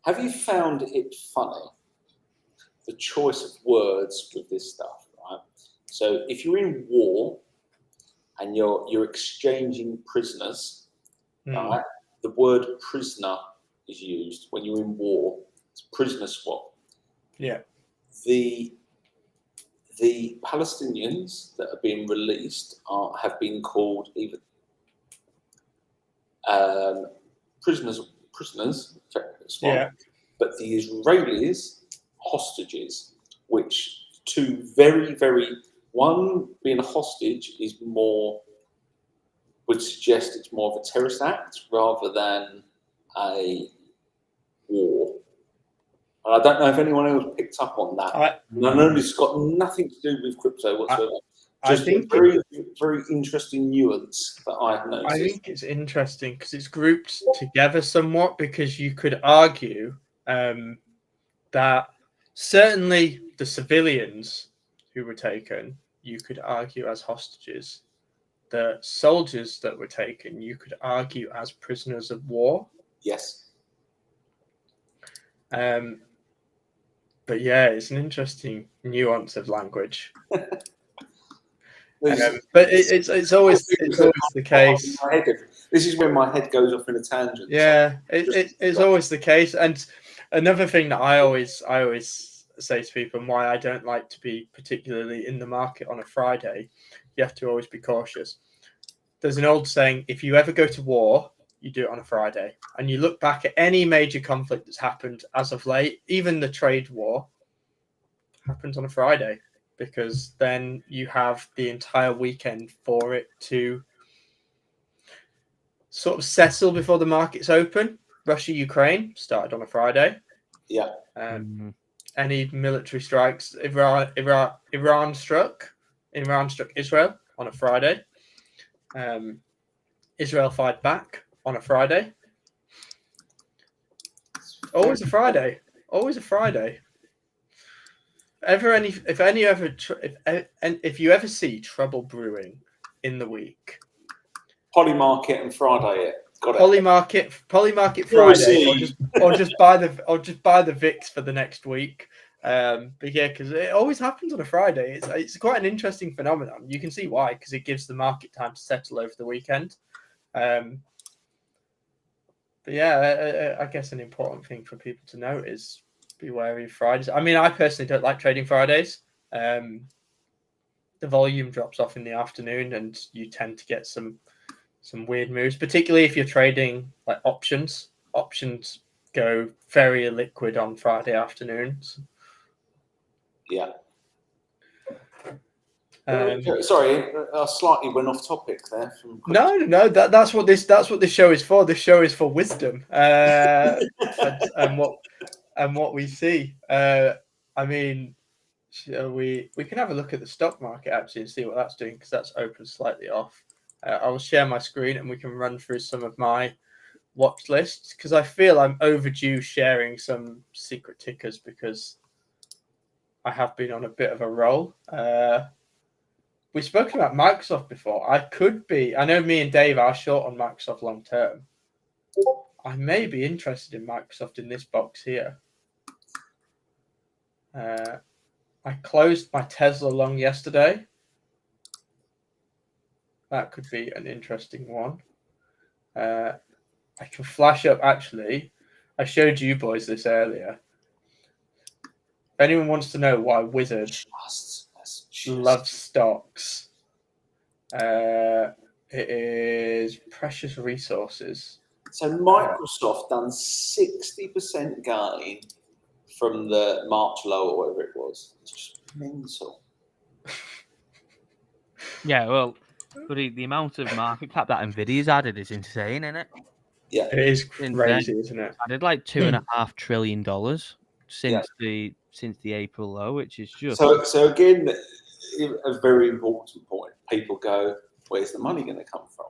Have you found it funny, the choice of words with this stuff, right? So if you're in war and you're exchanging prisoners, right, the word prisoner is used when you're in war. It's prisoner swap. Yeah. The Palestinians that are being released have been called either prisoners swap, Yeah. but the Israelis hostages, which two very, very, one being a hostage is more, would suggest it's more of a terrorist act rather than a war. And I don't know if anyone else picked up on that. I know it's got nothing to do with crypto whatsoever. Just a very, very interesting nuance that I've noticed. I think it's interesting because it's grouped together somewhat, because you could argue that certainly the civilians who were taken, you could argue as hostages. The soldiers that were taken, you could argue as prisoners of war. Yes. But yeah, it's an interesting nuance of language. But it's always the case. This is when my head goes off in a tangent. Yeah, it's always the case. And another thing that I always say to people, and why I don't like to be particularly in the market on a Friday, you have to always be cautious. There's an old saying: if you ever go to war, you do it on a Friday. And you look back at any major conflict that's happened as of late, even the trade war happens on a Friday, because then you have the entire weekend for it to sort of settle before the markets open. Russia-Ukraine started on a Friday. Yeah. Any military strikes, Iran struck Israel on a Friday. Israel fired back on a Friday. Always a Friday. Always a Friday. If you ever see trouble brewing in the week, Polymarket and Friday. Got it. Polymarket Friday, or just buy the VIX for the next week. But yeah, because it always happens on a Friday. It's quite an interesting phenomenon. You can see why, because it gives the market time to settle over the weekend. But yeah, I guess an important thing for people to note is be wary of Fridays. I mean, I personally don't like trading Fridays. The volume drops off in the afternoon, and you tend to get some weird moves, particularly if you're trading like options. Options go very illiquid on Friday afternoons. Yeah. Sorry, I slightly went off topic there. No. That's what this show is for. This show is for wisdom, and what we see. I mean, we can have a look at the stock market actually and see what that's doing, because that's open slightly off. I'll share my screen and we can run through some of my watch lists, because I feel I'm overdue sharing some secret tickers, because I have been on a bit of a roll. We've spoken about Microsoft before. I know me and Dave are short on Microsoft long term. I may be interested in Microsoft in this box here. I closed my Tesla long yesterday. That could be an interesting one. I can flash up, actually. I showed you boys this earlier. If anyone wants to know why Wizard loves stocks, it is precious resources. So Microsoft done 60% gain from the March low or whatever it was. It's just mental. Yeah, well, but the amount of market cap that Nvidia's added is insane, isn't it? Yeah, it is crazy, isn't it? Added like $2.5 trillion since the April low, which is just so again, a very important point. People go, where's the money going to come from?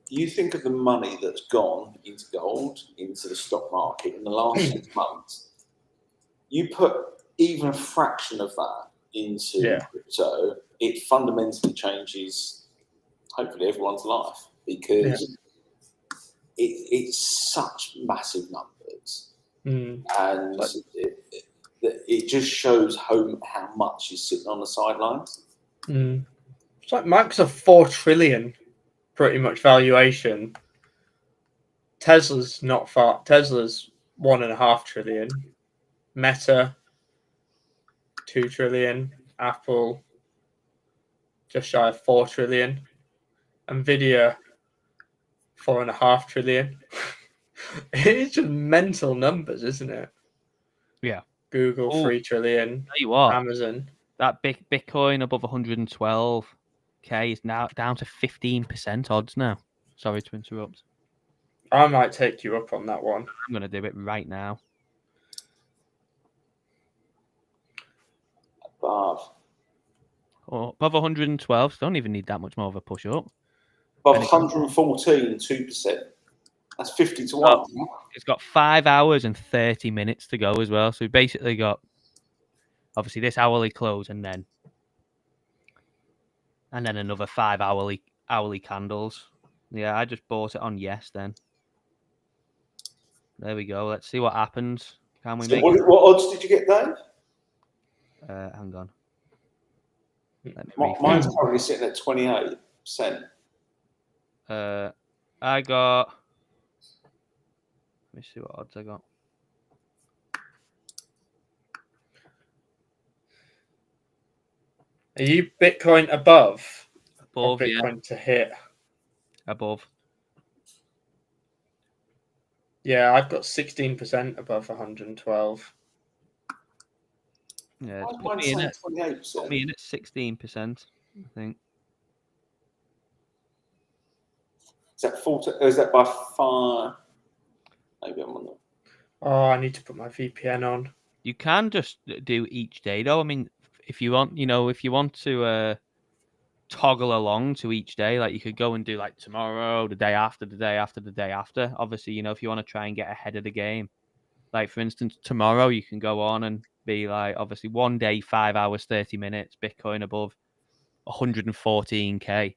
You think of the money that's gone into gold, into the stock market in the last 6 months. You put even a fraction of that into crypto, it fundamentally changes, hopefully, everyone's life, because it's such massive numbers, and it just shows how much is sitting on the sidelines. It's like Microsoft $4 trillion, pretty much valuation. Tesla's not far. Tesla's 1.5 trillion. Meta, 2 trillion. Apple, just shy of 4 trillion. Nvidia, 4.5 trillion. It's just mental numbers, isn't it? Yeah. Google, 3 trillion. Tell you what, Amazon. that Bitcoin above 112k is now down to 15% odds now. Sorry to interrupt. I might take you up on that one. I'm going to do it right now. Above. Oh, above 112, so don't even need that much more of a push up. Above 114, 2%. That's 50 to 1. It's got 5 hours and 30 minutes to go as well. So we basically got, obviously, this hourly close and then another 5 hourly candles. Yeah, I just bought it on yes then. There we go. Let's see what happens. Can we make it? What odds did you get, Dave? Hang on. Mine's currently sitting at 28%. I got. Let me see what odds I got. Are you Bitcoin above? Above, or Bitcoin to hit? Above. Yeah, I've got 16% above 112. Yeah, it's Mine's saying 28%. put me in at 16%, I think. Is that 40? Is that by far? Maybe I'm on the. Oh, I need to put my VPN on. You can just do each day, though. I mean, if you want, if you want to toggle along to each day, like you could go and do like tomorrow, the day after, the day after, the day after. Obviously, if you want to try and get ahead of the game, like for instance, tomorrow you can go on and be like, obviously, one day, 5 hours, 30 minutes, Bitcoin above 114k.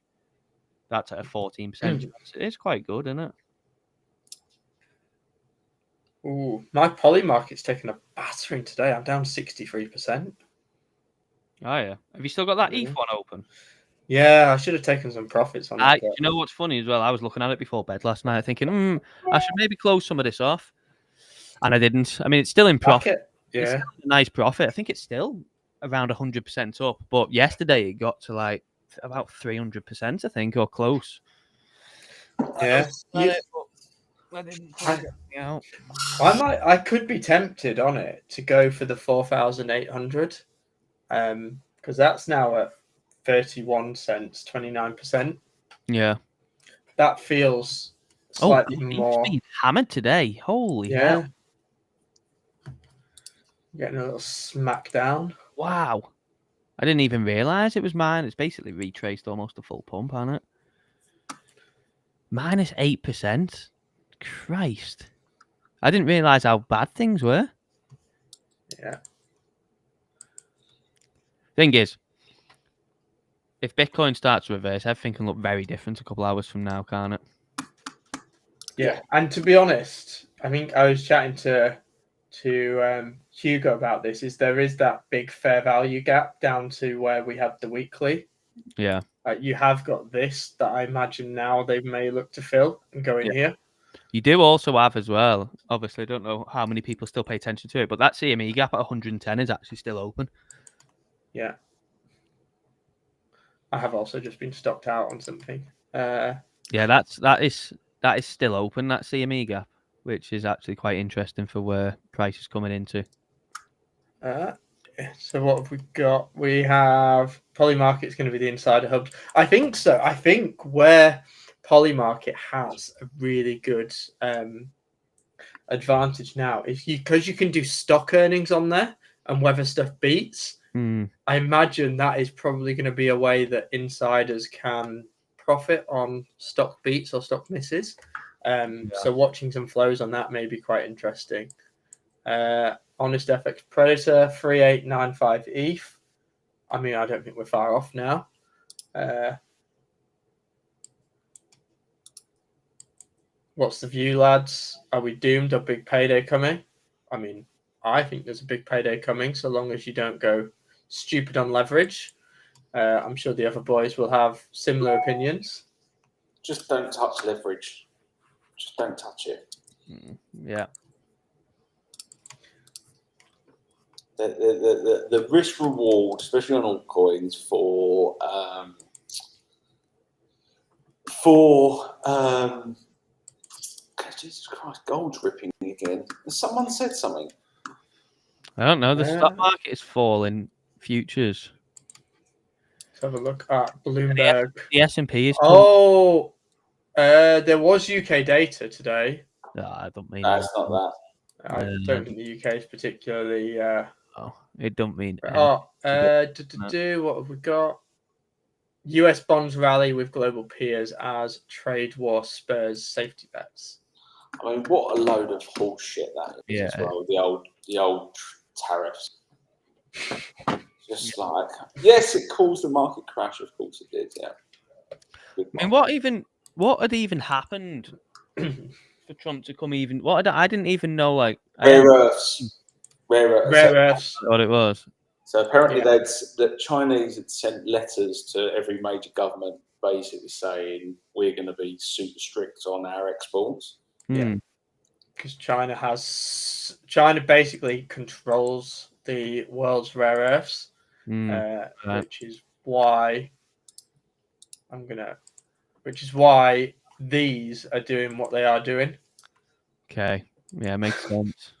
That's at a 14% chance. It is quite good, isn't it? Ooh, my poly market's taken a battering today. I'm down 63%. Oh yeah. Have you still got that ETH one open? Yeah, I should have taken some profits on that. You know what's funny as well? I was looking at it before bed last night, thinking, I should maybe close some of this off, and I didn't. I mean, it's still in profit. Yeah, it's still a nice profit. I think it's still around 100% up. But yesterday it got to like about 300%, I think, or close. Yeah. I didn't pull it out. I could be tempted on it to go for the 4,800, because that's now at 31 cents, 29%. Yeah. That feels slightly more. It's been hammered today. Holy hell. Getting a little smackdown. Wow. I didn't even realise it was mine. It's basically retraced almost a full pump, hasn't it? Minus 8%. Christ. I didn't realise how bad things were. Yeah. Thing is, if Bitcoin starts to reverse, everything can look very different a couple hours from now, can't it? Yeah. And to be honest, I think I was chatting to Hugo about this, there is that big fair value gap down to where we had the weekly. Yeah. You have got this that I imagine now they may look to fill and go in here. You do also have as well, obviously, I don't know how many people still pay attention to it, but that CME gap at 110 is actually still open. Yeah. I have also just been stocked out on something. Yeah, that is still open, that CME gap, which is actually quite interesting for where price is coming into. So what have we got? We have Polymarket's going to be the insider hub. I think so. I think where Polymarket has a really good advantage now is because you can do stock earnings on there and whether stuff beats. I imagine that is probably going to be a way that insiders can profit on stock beats or stock misses. So watching some flows on that may be quite interesting. Honest FX Predator 3895 ETH. I mean, I don't think we're far off now. What's the view, lads? Are we doomed? A big payday coming? I mean, I think there's a big payday coming so long as you don't go stupid on leverage. I'm sure the other boys will have similar opinions. Just don't touch leverage. Just don't touch it. Yeah. The risk reward, especially on altcoins, Jesus Christ, gold's ripping again. Someone said something. I don't know. The stock market is falling. Futures. Let's have a look at Bloomberg. The S&P is. There was UK data today. No, I don't mean. No, it's not that. I don't think the UK is particularly. It don't mean. What have we got? US bonds rally with global peers as trade war spurs safety bets. I mean, what a load of horse shit that is as well. The old tariffs. Just like, yes, it caused the market crash. Of course it did. Yeah. I mean, what had even happened for Trump to come? I didn't even know. Like rare earths. What it was. So apparently, the Chinese had sent letters to every major government, basically saying we're going to be super strict on our exports. Yeah, because China basically controls the world's rare earths, which is why these are doing what they are doing. Okay, yeah, makes sense.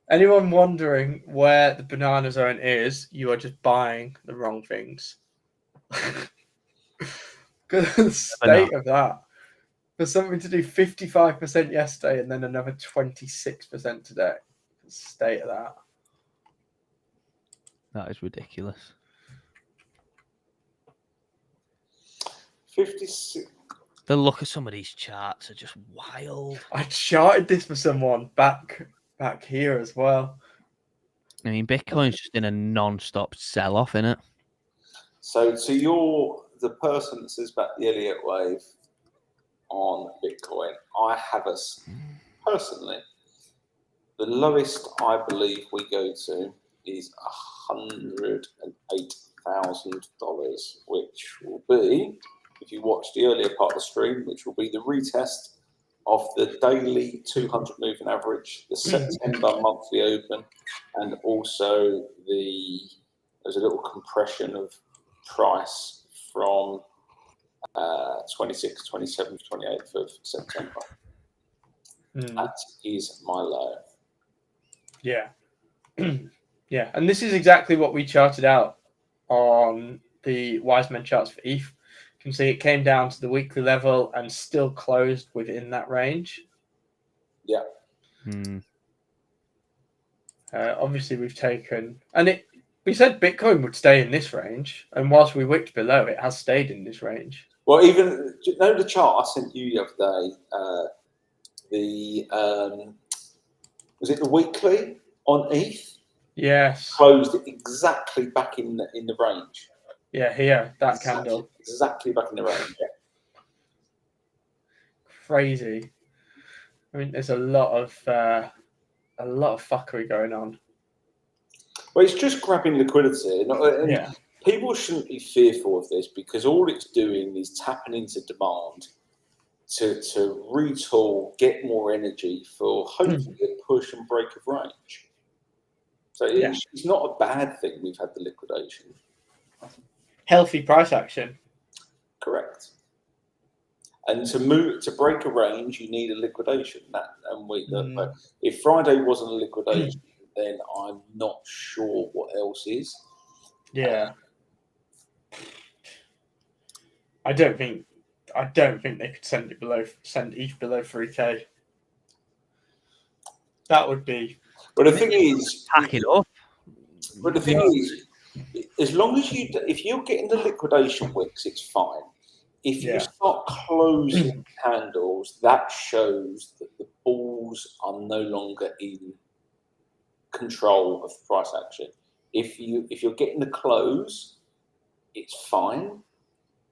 Anyone wondering where the banana zone is, you are just buying the wrong things. Because the state of that. For something to do 55% yesterday and then another 26% today. The state of that. That is ridiculous. 56. The look of some of these charts are just wild. I charted this for someone back here as well. I mean, Bitcoin's just in a non-stop sell-off, innit? So you're the person that says about the Elliott wave on Bitcoin. I have us personally. The lowest I believe we go to is $108,000, which will be, if you watch the earlier part of the stream, which will be the retest of the daily 200 moving average, the September monthly open, and also there's a little compression of price from 26th, 27th, 28th of September. That is my low. Yeah. Yeah. And this is exactly what we charted out on the Wiseman charts for ETH. You can see it came down to the weekly level and still closed within that range. Yeah. Obviously, we've taken... And we said Bitcoin would stay in this range. And whilst we wicked below, it has stayed in this range. Well, even... You know the chart I sent you the other day? Was it the weekly on ETH? Yes. Closed exactly back in the range. Yeah, here, that candle. Exactly back in the range. Yeah. Crazy. I mean, there's a lot of fuckery going on. Well, it's just grabbing liquidity. And people shouldn't be fearful of this because all it's doing is tapping into demand to retool, get more energy for hopefully a push and break of range. So it's not a bad thing we've had the liquidation. Healthy price action. Correct. And to break a range, you need a liquidation. If Friday wasn't a liquidation, then I'm not sure what else is. Yeah. I don't think they could send ETH below 3K. That would be. But the thing is, pack it up. But the thing is, as long as if you're getting the liquidation wicks, it's fine. If you start closing candles, that shows that the bulls are no longer in control of the price action. If you're getting the close, it's fine.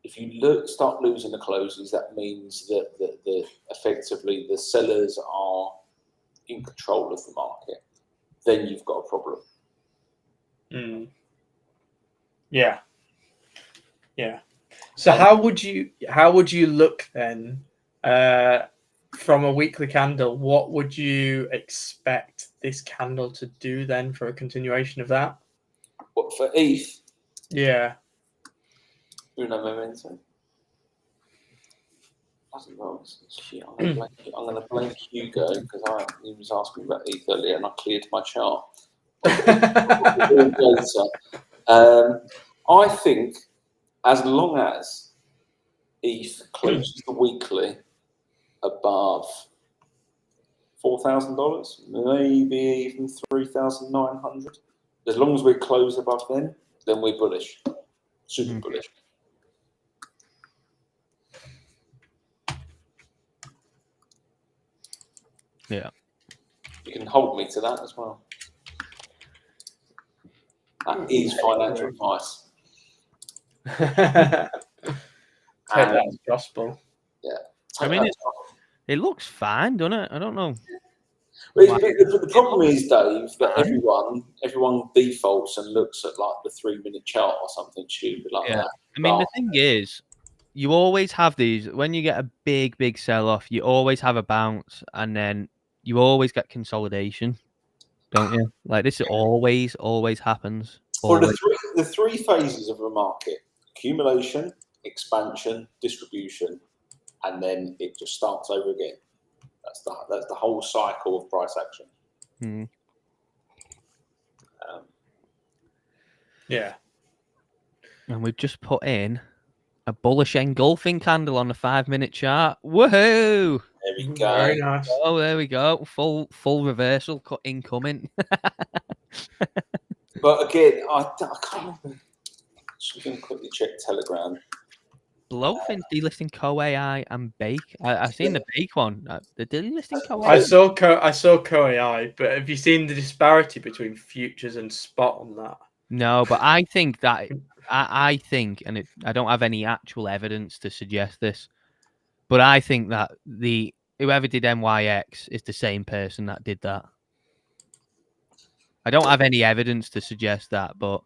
If you start losing the closes, that means that effectively the sellers are in control of the market. Then you've got a problem. Yeah. So how would you look then from a weekly candle, what would you expect this candle to do then for a continuation of that? What for ETH? Yeah. Uno momento. Bloody well, shit, I'm going to blame Hugo because he was asking about ETH earlier and I cleared my chart. I think as long as ETH closes the weekly above $4,000, maybe even 3,900. As long as we're closed above then we're bullish, super bullish. Yeah. You can hold me to that as well. That is financial advice. Take that as gospel. Yeah. I mean, it looks fine, doesn't it? I don't know. Well, the problem is, Dave, that everyone defaults and looks at like the 3-minute chart or something stupid like that. I mean, the thing is, you always have these when you get a big sell-off. You always have a bounce, and then you always get consolidation, don't you? Like this always happens. Well, the three phases of a market: accumulation, expansion, distribution, and then it just starts over again. That's the whole cycle of price action. Yeah. And we've just put in a bullish engulfing candle on the 5-minute chart. Woohoo! There we go. Very nice. Oh, there we go. Full reversal cut incoming. But again, I can't remember. Just going to quickly check Telegram. Blowfin's delisting Co-AI and Bake. I've seen the Bake one. The delisting Co-AI. I saw Co-AI, but have you seen the disparity between futures and spot on that? No, but I think that I think, and I don't have any actual evidence to suggest this, but I think that whoever did NYX is the same person that did that. I don't have any evidence to suggest that, but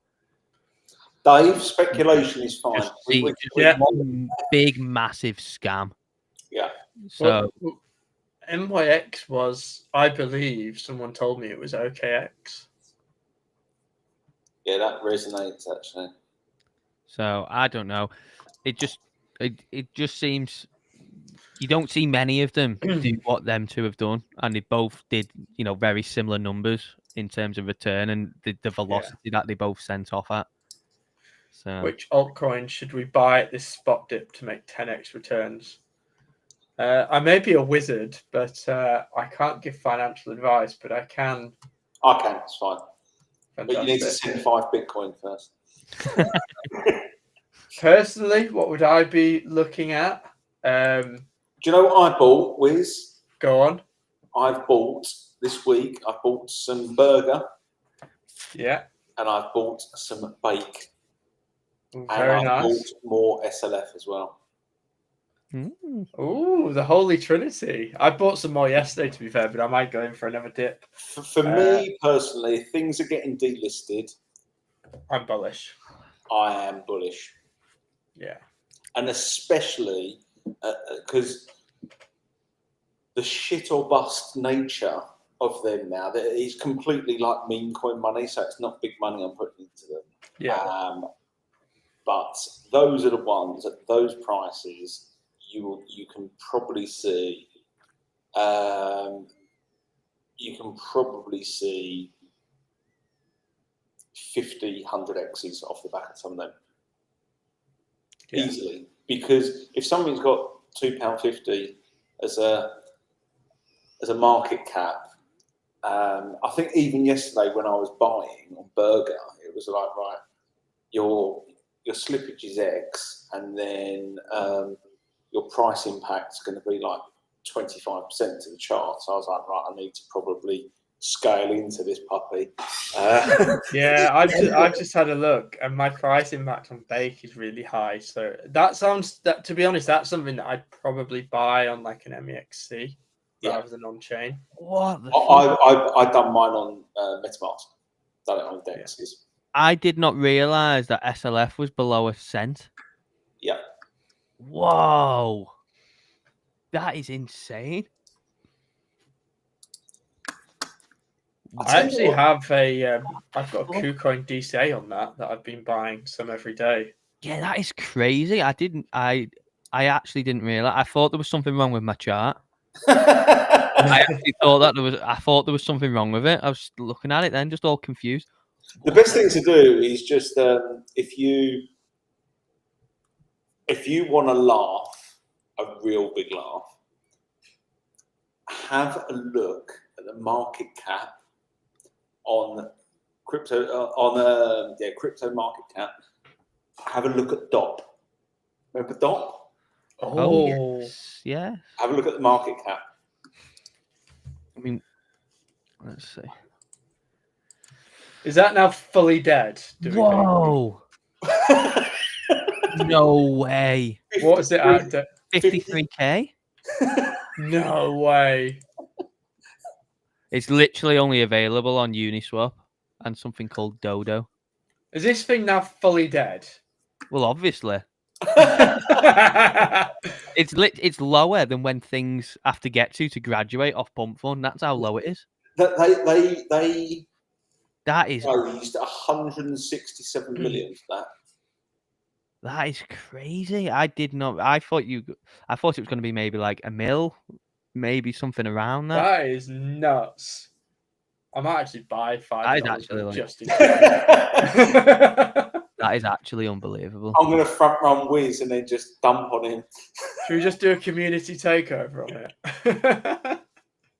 Dave, speculation is fine. One big massive scam. Yeah. So NYX was, I believe, someone told me it was OKX. Yeah, that resonates actually. So I don't know. It just seems you don't see many of them do what them two have done, and they both did very similar numbers in terms of return and the velocity that they both sent off at. So which altcoin should we buy at this spot dip to make 10x returns? I may be a wizard, but I can't give financial advice, but I can. I can, it's fine. Fantastic. But you need to send 5 Bitcoin first. Personally, what would I be looking at? Do you know what I bought, Wiz? Go on. I've bought this week, I bought some burger. Yeah. And I've bought some bake. Very and I've nice. bought more SLF as well. Oh, the Holy Trinity. I bought some more yesterday, to be fair, but I might go in for another dip. For me personally, if things are getting delisted, I'm bullish. I am bullish. Yeah. And especially because the shit or bust nature of them now, that is completely like meme coin money, so it's not big money I'm putting into them. Yeah. But those are the ones at those prices you can probably see. You can probably see 50, 100 X's off the back of some of them easily. Because if something's got £2.50 as a market cap, I think even yesterday when I was buying on Burger, it was like, right, your slippage is X, and then your price impact is going to be like 25% to the chart. So I was like, right, I need to probably scale into this puppy. Yeah, I've just had a look, and my price impact on Bake is really high. So to be honest, that's something that I'd probably buy on like an MEXC rather than on chain. What? I've done mine on MetaMask. Done it on DEX. Yeah. I did not realize that SLF was below a cent. Yeah. Whoa. That is insane. I actually have I've got a KuCoin DCA on that I've been buying some every day. Yeah, that is crazy. I actually didn't realize. I thought there was something wrong with my chart. I actually thought there was something wrong with it. I was looking at it then, just all confused. The best thing to do is just if you want to laugh, a real big laugh, have a look at the market cap on crypto crypto market cap. Have a look at DOP. Remember DOP? Oh, yes. Yeah. Have a look at the market cap. I mean, let's see. is that now fully dead? Whoa! No way. What is it at? 53k? No way. It's literally only available on Uniswap and something called Dodo. Is this thing now fully dead? Well, obviously. It's lower than when things have to get to graduate off pump fund. That's how low it is. They That is raised 167 million for that. That is crazy. I did not. I thought it was going to be maybe like a mil, maybe something around that. That is nuts. I might actually buy $5 just in case. That is actually unbelievable. I'm going to front run Wiz and then just dump on him. Should we just do a community takeover on it?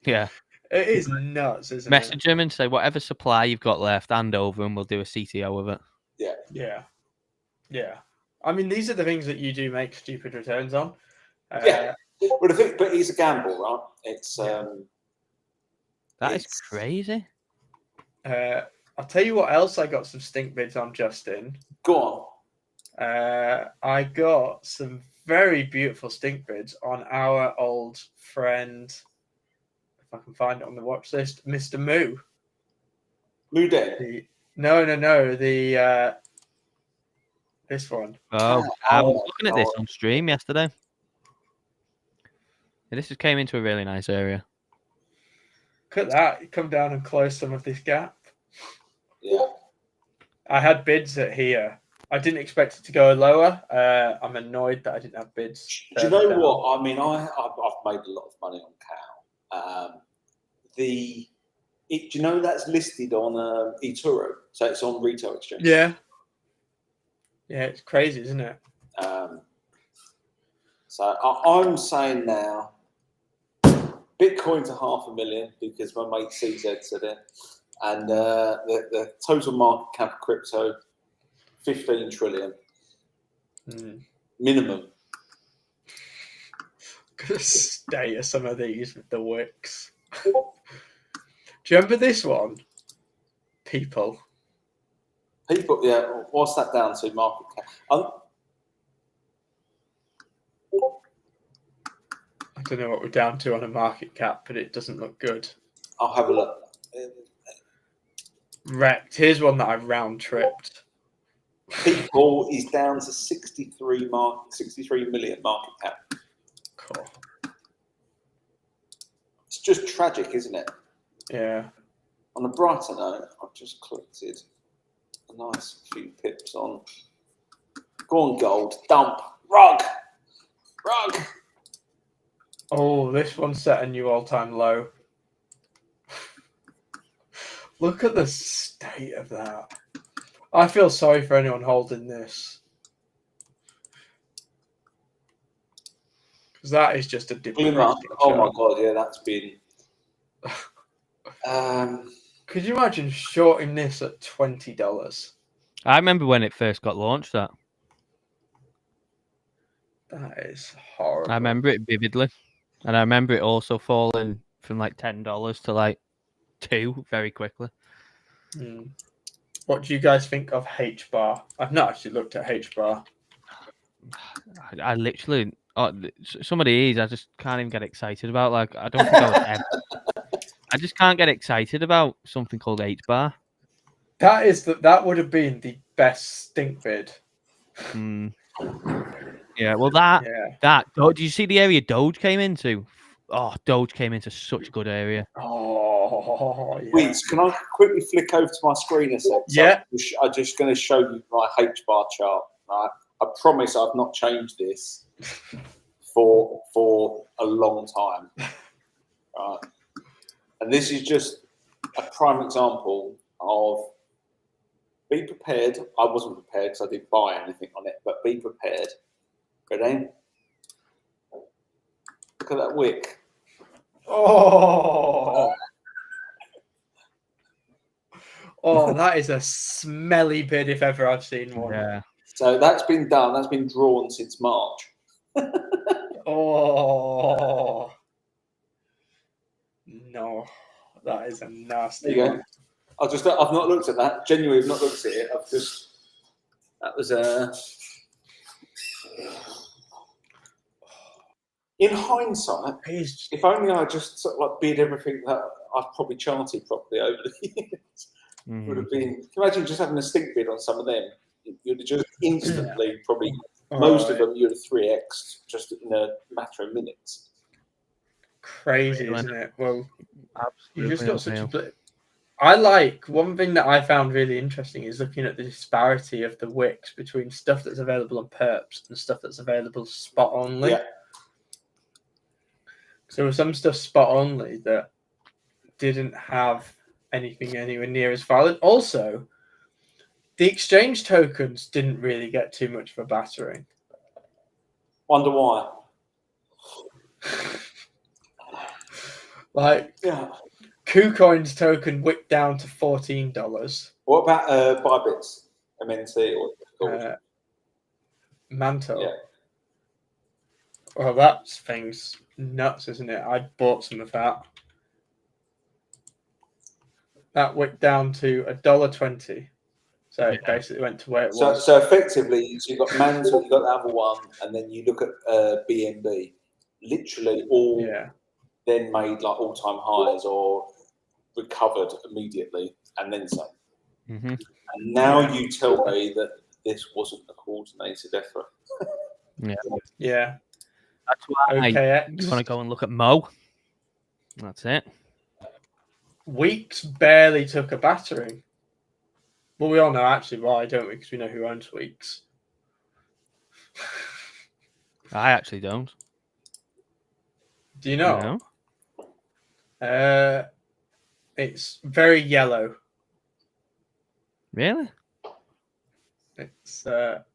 Yeah. It is nuts, isn't Message him and say whatever supply you've got left, hand over, and we'll do a CTO with it. Yeah. Yeah. Yeah. I mean, these are the things that you do make stupid returns on. Yeah. Well, the thing, but it's a gamble, right? It's that is crazy. I'll tell you what else I got some stink bids on, Justin. Go on. I got some very beautiful stink bids on our old friend, if I can find it on the watch list, Mr. Moo. Moo Day? No. This one. Oh, I was looking at this on stream yesterday. Yeah, this just came into a really nice area. Look at that. Come down and close some of this gap. Yeah. I had bids at here. I didn't expect it to go lower. I'm annoyed that I didn't have bids. Do you know what? I mean, I've made a lot of money on Cow. Do you know that's listed on eToro? So it's on retail exchange. Yeah. Yeah, it's crazy, isn't it? So I'm saying now, Bitcoin to 500,000 because my mate CZ said it, and the total market cap of crypto, 15 trillion minimum. Could stay at some of these with the wicks. Do you remember this one? People, yeah. What's that down to? Market cap. I don't know what we're down to on a market cap, but it doesn't look good. I'll have a look. Wrecked. Here's one that I round tripped. People is down to 63 million market cap. Cool. It's just tragic, isn't it? Yeah. On a brighter note, I've just collected a nice few pips on. Go on, gold. Dump. Rug. Oh, this one set a new all-time low. Look at the state of that. I feel sorry for anyone holding this. Because that is just a different. Oh my god, yeah, that's been. Could you imagine shorting this at $20? I remember when it first got launched. That is horrible. I remember it vividly, and I remember it also falling from like $10 to like $2 very quickly. What do you guys think of H bar? I've not actually looked at H bar. I literally, some of these I just can't even get excited about. Like I don't think I would ever. I just can't get excited about something called H bar. That would have been the best stink bid. Yeah, well, that Yeah. did you see the area Doge came into? Oh, Doge came into such a good area. Oh, yeah. Wait, can I quickly flick over to my screen a sec? Yeah. I'm just going to show you my H bar chart. Right? I promise I've not changed this for a long time. Right? And this is just a prime example of be prepared. I wasn't prepared because I didn't buy anything on it, but be prepared. Ready? Look at that wick. Oh. Oh, that is a smelly bid if ever I've seen one. Yeah. So that's been done. That's been drawn since March. Oh. No, that is a nasty There you one. go. I've not looked at that. Genuinely, I've not looked at it. That was in hindsight, if only I just sort of like bid everything that I've probably charted properly over the years, would have been. Can you imagine just having a stink bid on some of them? You'd have just instantly, probably most of them, you'd have 3x just in a matter of minutes. Crazy, isn't it? Well, absolutely. You just got such a. I like one thing that I found really interesting is looking at the disparity of the wicks between stuff that's available on perps and stuff that's available spot only. Yeah. So there was some stuff spot only that didn't have anything anywhere near as valid. Also, the exchange tokens didn't really get too much of a battering. Wonder why? Like, yeah. KuCoin's token wicked down to $14. What about Bybit's MNT or Mantle? Yeah. Well, that thing's nuts, isn't it? I bought some of that. That wicked down to $1.20. So it basically went to where it was. So effectively, you've got Mantle, you've got the other one, and then you look at BNB. Literally all then made like all-time highs or recovered immediately and then some. And now you tell me that this wasn't a coordinated effort. Yeah. That's why you want to go and look at Mo. That's it. Weeks barely took a battering. Well, we all know actually why, don't we? Because we know who owns Weeks. I actually don't. Do you know? No. It's very yellow. Really? It's it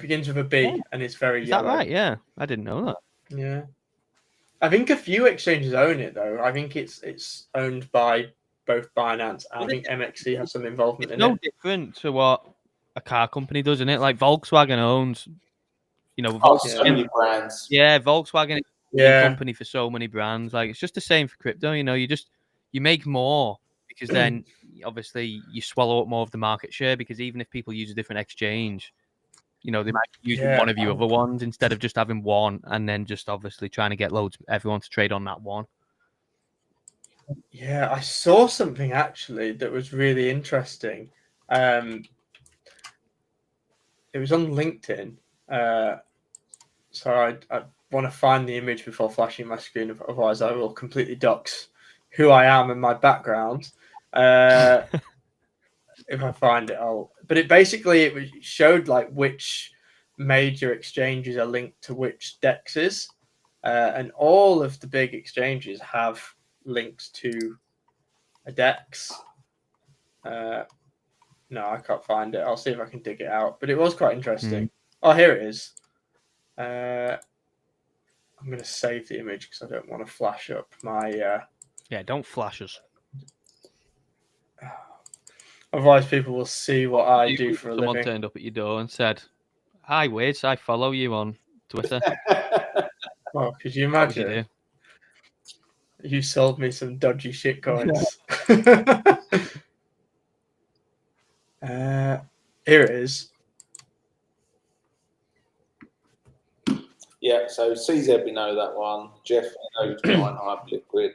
begins with a B and it's very yellow. Is that right? Yeah, I didn't know that. Yeah, I think a few exchanges own it though. I think it's owned by both Binance and I think MXC has some involvement in it. No different to what a car company does, isn't it? Like Volkswagen owns, so many brands. Yeah, Volkswagen is a company for so many brands. Like it's just the same for crypto. You make more because then obviously you swallow up more of the market share because even if people use a different exchange, they might use one of your other ones instead of just having one and then just obviously trying to get everyone to trade on that one. Yeah, I saw something actually that was really interesting. It was on LinkedIn. So I want to find the image before flashing my screen, otherwise I will completely dox who I am and my background. If I find it, But it showed like which major exchanges are linked to which dexes, and all of the big exchanges have links to a dex. No, I can't find it. I'll see if I can dig it out. But it was quite interesting. Oh, here it is. I'm going to save the image because I don't want to flash up my. Yeah, don't flash us. Otherwise, people will see what I do for a living. Someone turned up at your door and said, "Hi, Wiz, I follow you on Twitter." Well, could you imagine? You sold me some dodgy shit coins. Here it is. Yeah, so CZ, we know that one. Jeff, we know Hype Liquid.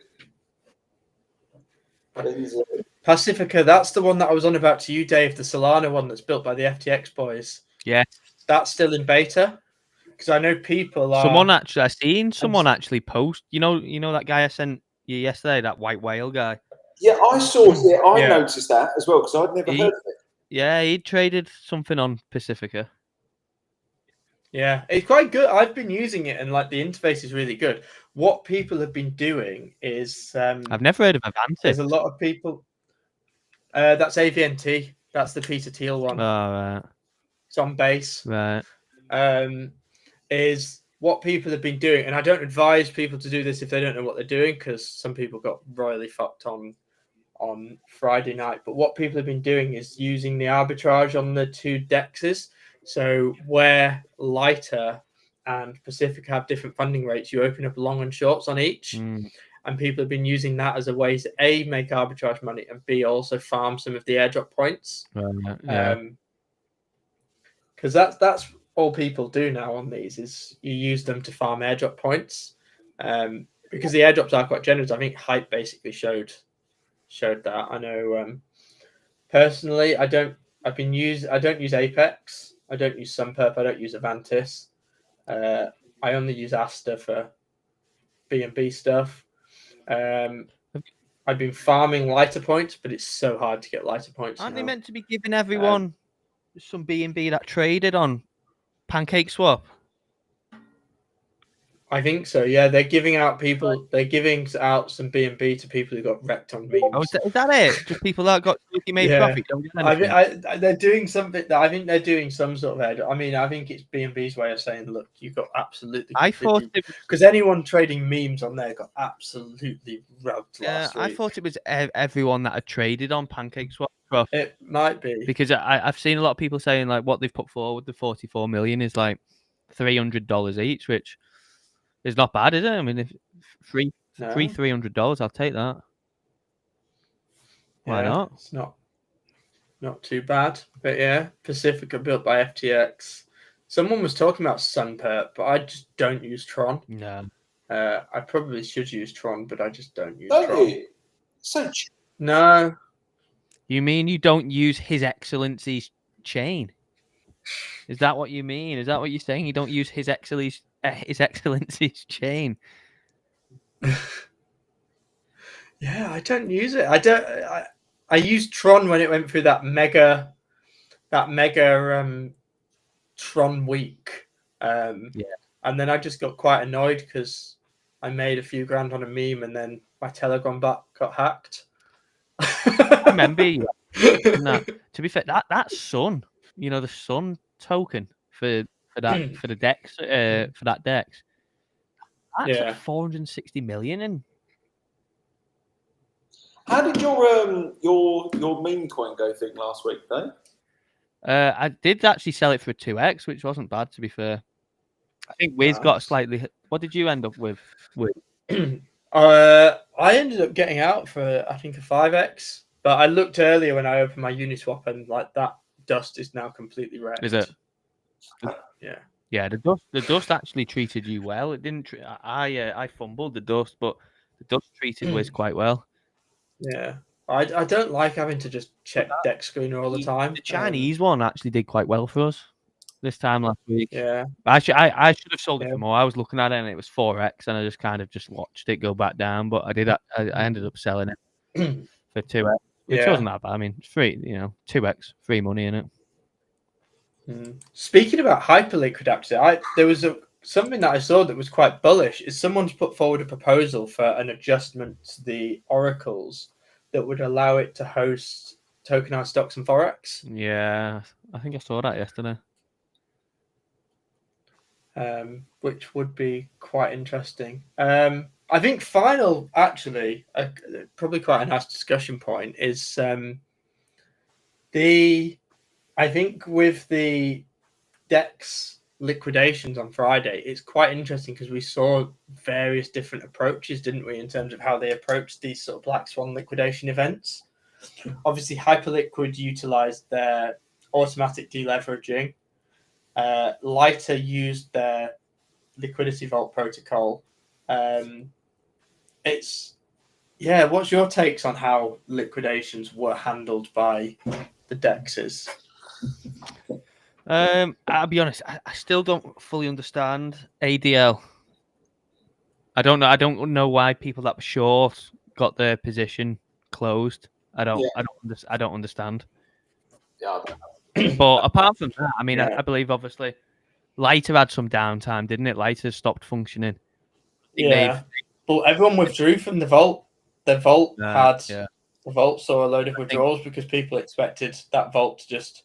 Pacifica, that's the one that I was on about to you, Dave, the Solana one that's built by the FTX boys. Yeah. That's still in beta. because I know people are. Someone actually, I seen someone actually post. You know that guy I sent you yesterday, that white whale guy. Yeah, I saw it. Yeah, I Yeah. noticed that as well because I'd never heard of it. Yeah, he traded something on Pacifica. Yeah, it's quite good. I've been using it, and like the interface is really good. What people have been doing is I've never heard of Avanti. there's a lot of people. That's AVNT. That's the Peter Thiel one. Oh, right. It's on base. Right. Is what people have been doing, and I don't advise people to do this if they don't know what they're doing, because some people got royally fucked on Friday night. But what people have been doing is using the arbitrage on the two dexes. So where Lighter and Pacific have different funding rates, you open up long and shorts on each. And people have been using that as a way to A, make arbitrage money, and B, also farm some of the airdrop points. Yeah. Because that's all people do now on these, is you use them to farm airdrop points. Because the airdrops are quite generous. I think Hype basically showed that. I know personally, I don't use Apex. I don't use Sunperp. I don't use Avantis. I only use Asta for B&B stuff. I've been farming lighter points, but it's so hard to get lighter points. Aren't they meant to be giving everyone some B&B that traded on Pancake Swap? I think so. Yeah, they're giving out some B&B to people who got wrecked on memes. Oh, is that it? Just people that got made profit don't get anything. They're doing something that I think they're doing some sort of airdrop. I mean, I think it's B&B's way of saying, look, you got absolutely. I thought because anyone trading memes on there got absolutely rubbed last week. I thought it was everyone that had traded on Pancake Swap. It might be, because I've seen a lot of people saying like what they've put forward, the 44 million is like $300 each, which is not bad, is it? I mean, if $300, I'll take that. Why not? It's not too bad. But yeah, Pacifica built by FTX. Someone was talking about Sunperp, but I just don't use Tron. No. I probably should use Tron, but I just don't use Don't Tron. you? So no. You mean you don't use His Excellency's chain? Is that what you mean? Is that what you're saying? You don't use His Excellency's chain? Yeah, I don't use it. I used Tron when it went through that mega Tron week. And then I just got quite annoyed because I made a few grand on a meme, and then my Telegram bot got hacked. I remember you. To be fair, that Sun, the Sun token for the DEX, for that DEX, that's like 460 million in. How did your meme coin go thing last week, though? I did actually sell it for a 2x, which wasn't bad, to be fair. I think Wiz got slightly. What did you end up with? I ended up getting out for, I think, a 5x, but I looked earlier when I opened my Uniswap, and like that dust is now completely wrecked. Is it? Yeah. Yeah, the dust actually treated you well. It didn't. I fumbled the dust, but the dust treated Wiz quite well. Yeah. I don't like having to just check deck screener all the time. The Chinese one actually did quite well for us this time last week. Yeah. I should have sold it for more. I was looking at it and it was 4x, and I just kind of watched it go back down. But I ended up selling it for 2x, which wasn't that bad. I mean, it's free, 2x, free money in it. Speaking about hyperliquid, actually, there was something that I saw that was quite bullish. Is someone's put forward a proposal for an adjustment to the oracles that would allow it to host tokenized stocks and Forex. Yeah, I think I saw that yesterday. Which would be quite interesting. I think final, actually, probably quite a nice discussion point is I think with the DEX liquidations on Friday, it's quite interesting because we saw various different approaches, didn't we, in terms of how they approached these sort of black swan liquidation events. Obviously, Hyperliquid utilized their automatic deleveraging. Lighter used their liquidity vault protocol. What's your takes on how liquidations were handled by the DEXs? I'll be honest. I still don't fully understand ADL. I don't know. I don't know why people that were short got their position closed. I don't understand. Yeah. But apart from that, I mean, Yeah. I believe obviously Lighter had some downtime, didn't it? Lighter stopped functioning. Yeah. But everyone withdrew from the vault. The vault the vault saw a load of withdrawals because people expected that vault to just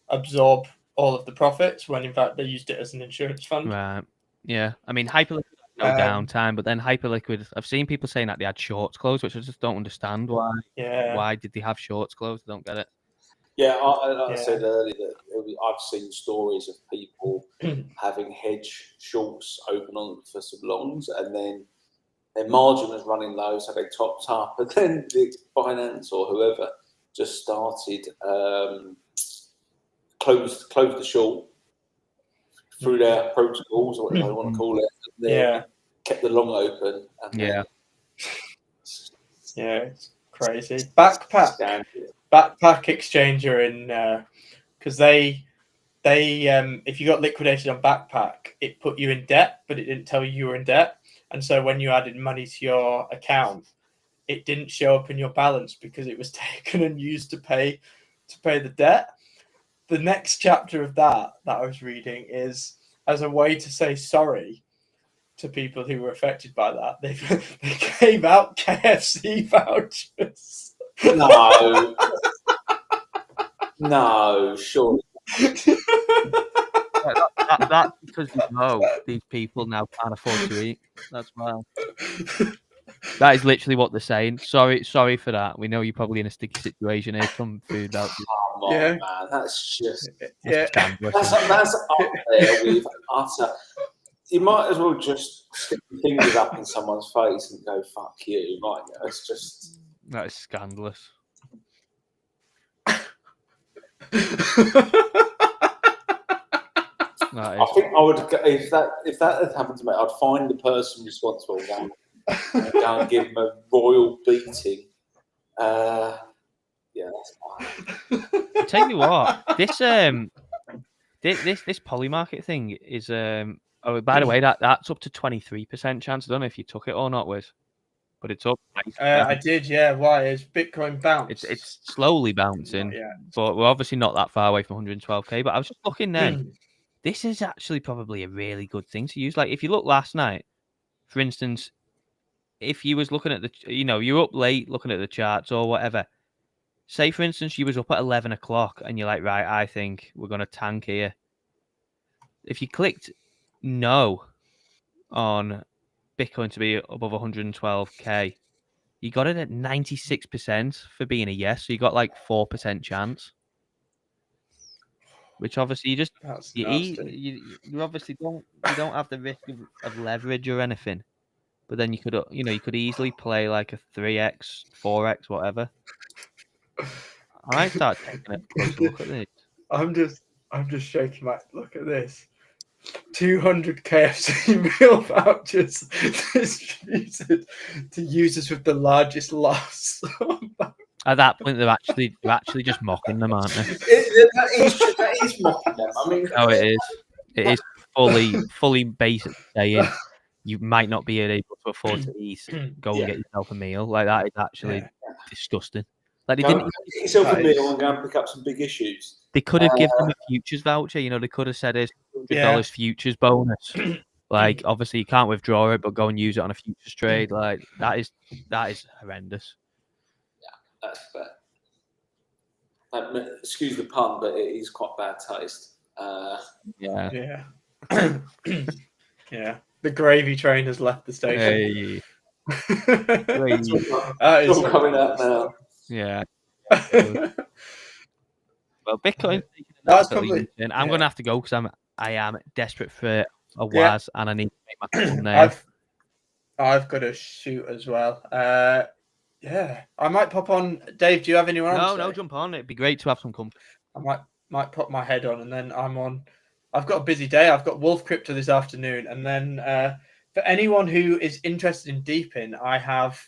absorb all of the profits when in fact they used it as an insurance fund. Right. Yeah. I mean, Hyperliquid had no downtime, but then Hyperliquid, I've seen people saying that they had shorts closed, which I just don't understand. Why? Yeah. Why did they have shorts closed? I don't get it. Yeah, I said earlier that I've seen stories of people having hedge shorts open on for some longs, and then their margin was running low, so they topped up, and then the Binance or whoever just started closed the short through their protocols or whatever they want to call it. And then kept the long open. And yeah, it's crazy. Backpack exchanger in because they if you got liquidated on Backpack, it put you in debt, but it didn't tell you were in debt. And so when you added money to your account, it didn't show up in your balance because it was taken and used to pay the debt. The next chapter of that I was reading is as a way to say sorry to people who were affected by that. They gave out KFC vouchers. No, sure. That's because these people now can't afford to eat. That's why. That is literally what they're saying. Sorry for that. We know you're probably in a sticky situation here. Some food out. Come on, man. That's just scandalous. That's up there with utter. You might as well just stick your fingers up in someone's face and go "fuck you," right? It's just that is scandalous. I think I would, if that had happened to me, I'd find the person responsible and go and give them a royal beating. Yeah, that's fine. I'll tell you what, this poly market thing is oh, by the way, that's up to 23% chance. I don't know if you took it or not, Wiz, but it's up. I did, yeah. Why is Bitcoin bounced? It's slowly bouncing, but we're obviously not that far away from 112k. But I was just looking then. This is actually probably a really good thing to use. Like if you look last night, for instance, if you was looking at you're up late looking at the charts or whatever. Say, for instance, you was up at 11 o'clock and you're like, right, I think we're going to tank here. If you clicked no on Bitcoin to be above 112k, you got it at 96% for being a yes. So you got like 4% chance. Which obviously you obviously don't have the risk of leverage or anything. But then you could easily play like a 3x, 4x, whatever. I might start taking a closer look at this. I'm just shaking my look at this. 200 KFC meal vouchers distributed to users with the largest loss. At that point, they're actually just mocking them, aren't they? That is mocking them. I mean, no, it is. It is fully basic saying you might not be able to afford to eat. Go and get yourself a meal. Like that is actually disgusting. Like they didn't get yourself a meal and go and pick up some big issues. They could have given them a futures voucher. They could have said it's $100 futures bonus. Like obviously you can't withdraw it, but go and use it on a futures trade. Like that is horrendous. Yeah, that's fair. Excuse the pun, but it is quite bad taste. Yeah. Yeah. The gravy train has left the station. Hey. It's all coming out now. Yeah. Well, Bitcoin. That's probably. I'm going to have to go because I am desperate for a WAS and I need to make my thumbnail. I've got to shoot as well. Yeah, I might pop on. Dave, do you have anyone on? No, jump on. It'd be great to have some company. I might pop my head on and then I'm on. I've got a busy day. I've got Wolf Crypto this afternoon, and then for anyone who is interested in Deepin, I have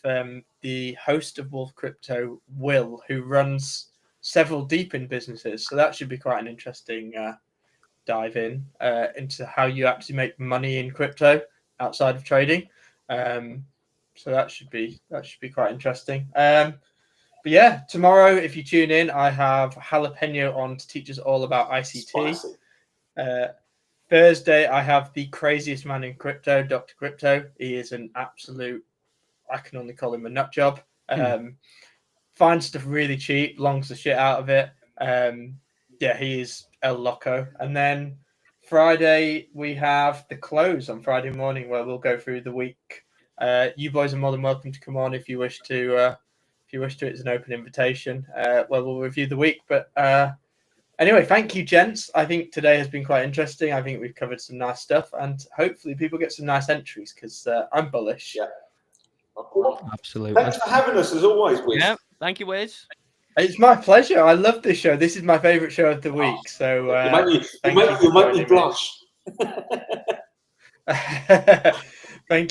the host of Wolf Crypto, Will, who runs several Deepin businesses. So that should be quite an interesting dive in into how you actually make money in crypto outside of trading. So that should be quite interesting. But yeah, tomorrow, if you tune in, I have Jalapeno on to teach us all about ICT. Thursday, I have the craziest man in crypto, Dr. Crypto. He is an absolute, I can only call him a nut job. Finds stuff really cheap, longs the shit out of it. Yeah, he is El Loco. And then Friday, we have the close on Friday morning where we'll go through the week. You boys are more than welcome to come on if you wish to. It's an open invitation. Where we'll review the week. But anyway, thank you, gents. I think today has been quite interesting. I think we've covered some nice stuff, and hopefully people get some nice entries because I'm bullish. Yeah. Absolutely. Thanks for having us as always, Wiz. Yeah, thank you, Wiz. It's my pleasure. I love this show. This is my favourite show of the week. So you make me blush. Thank you.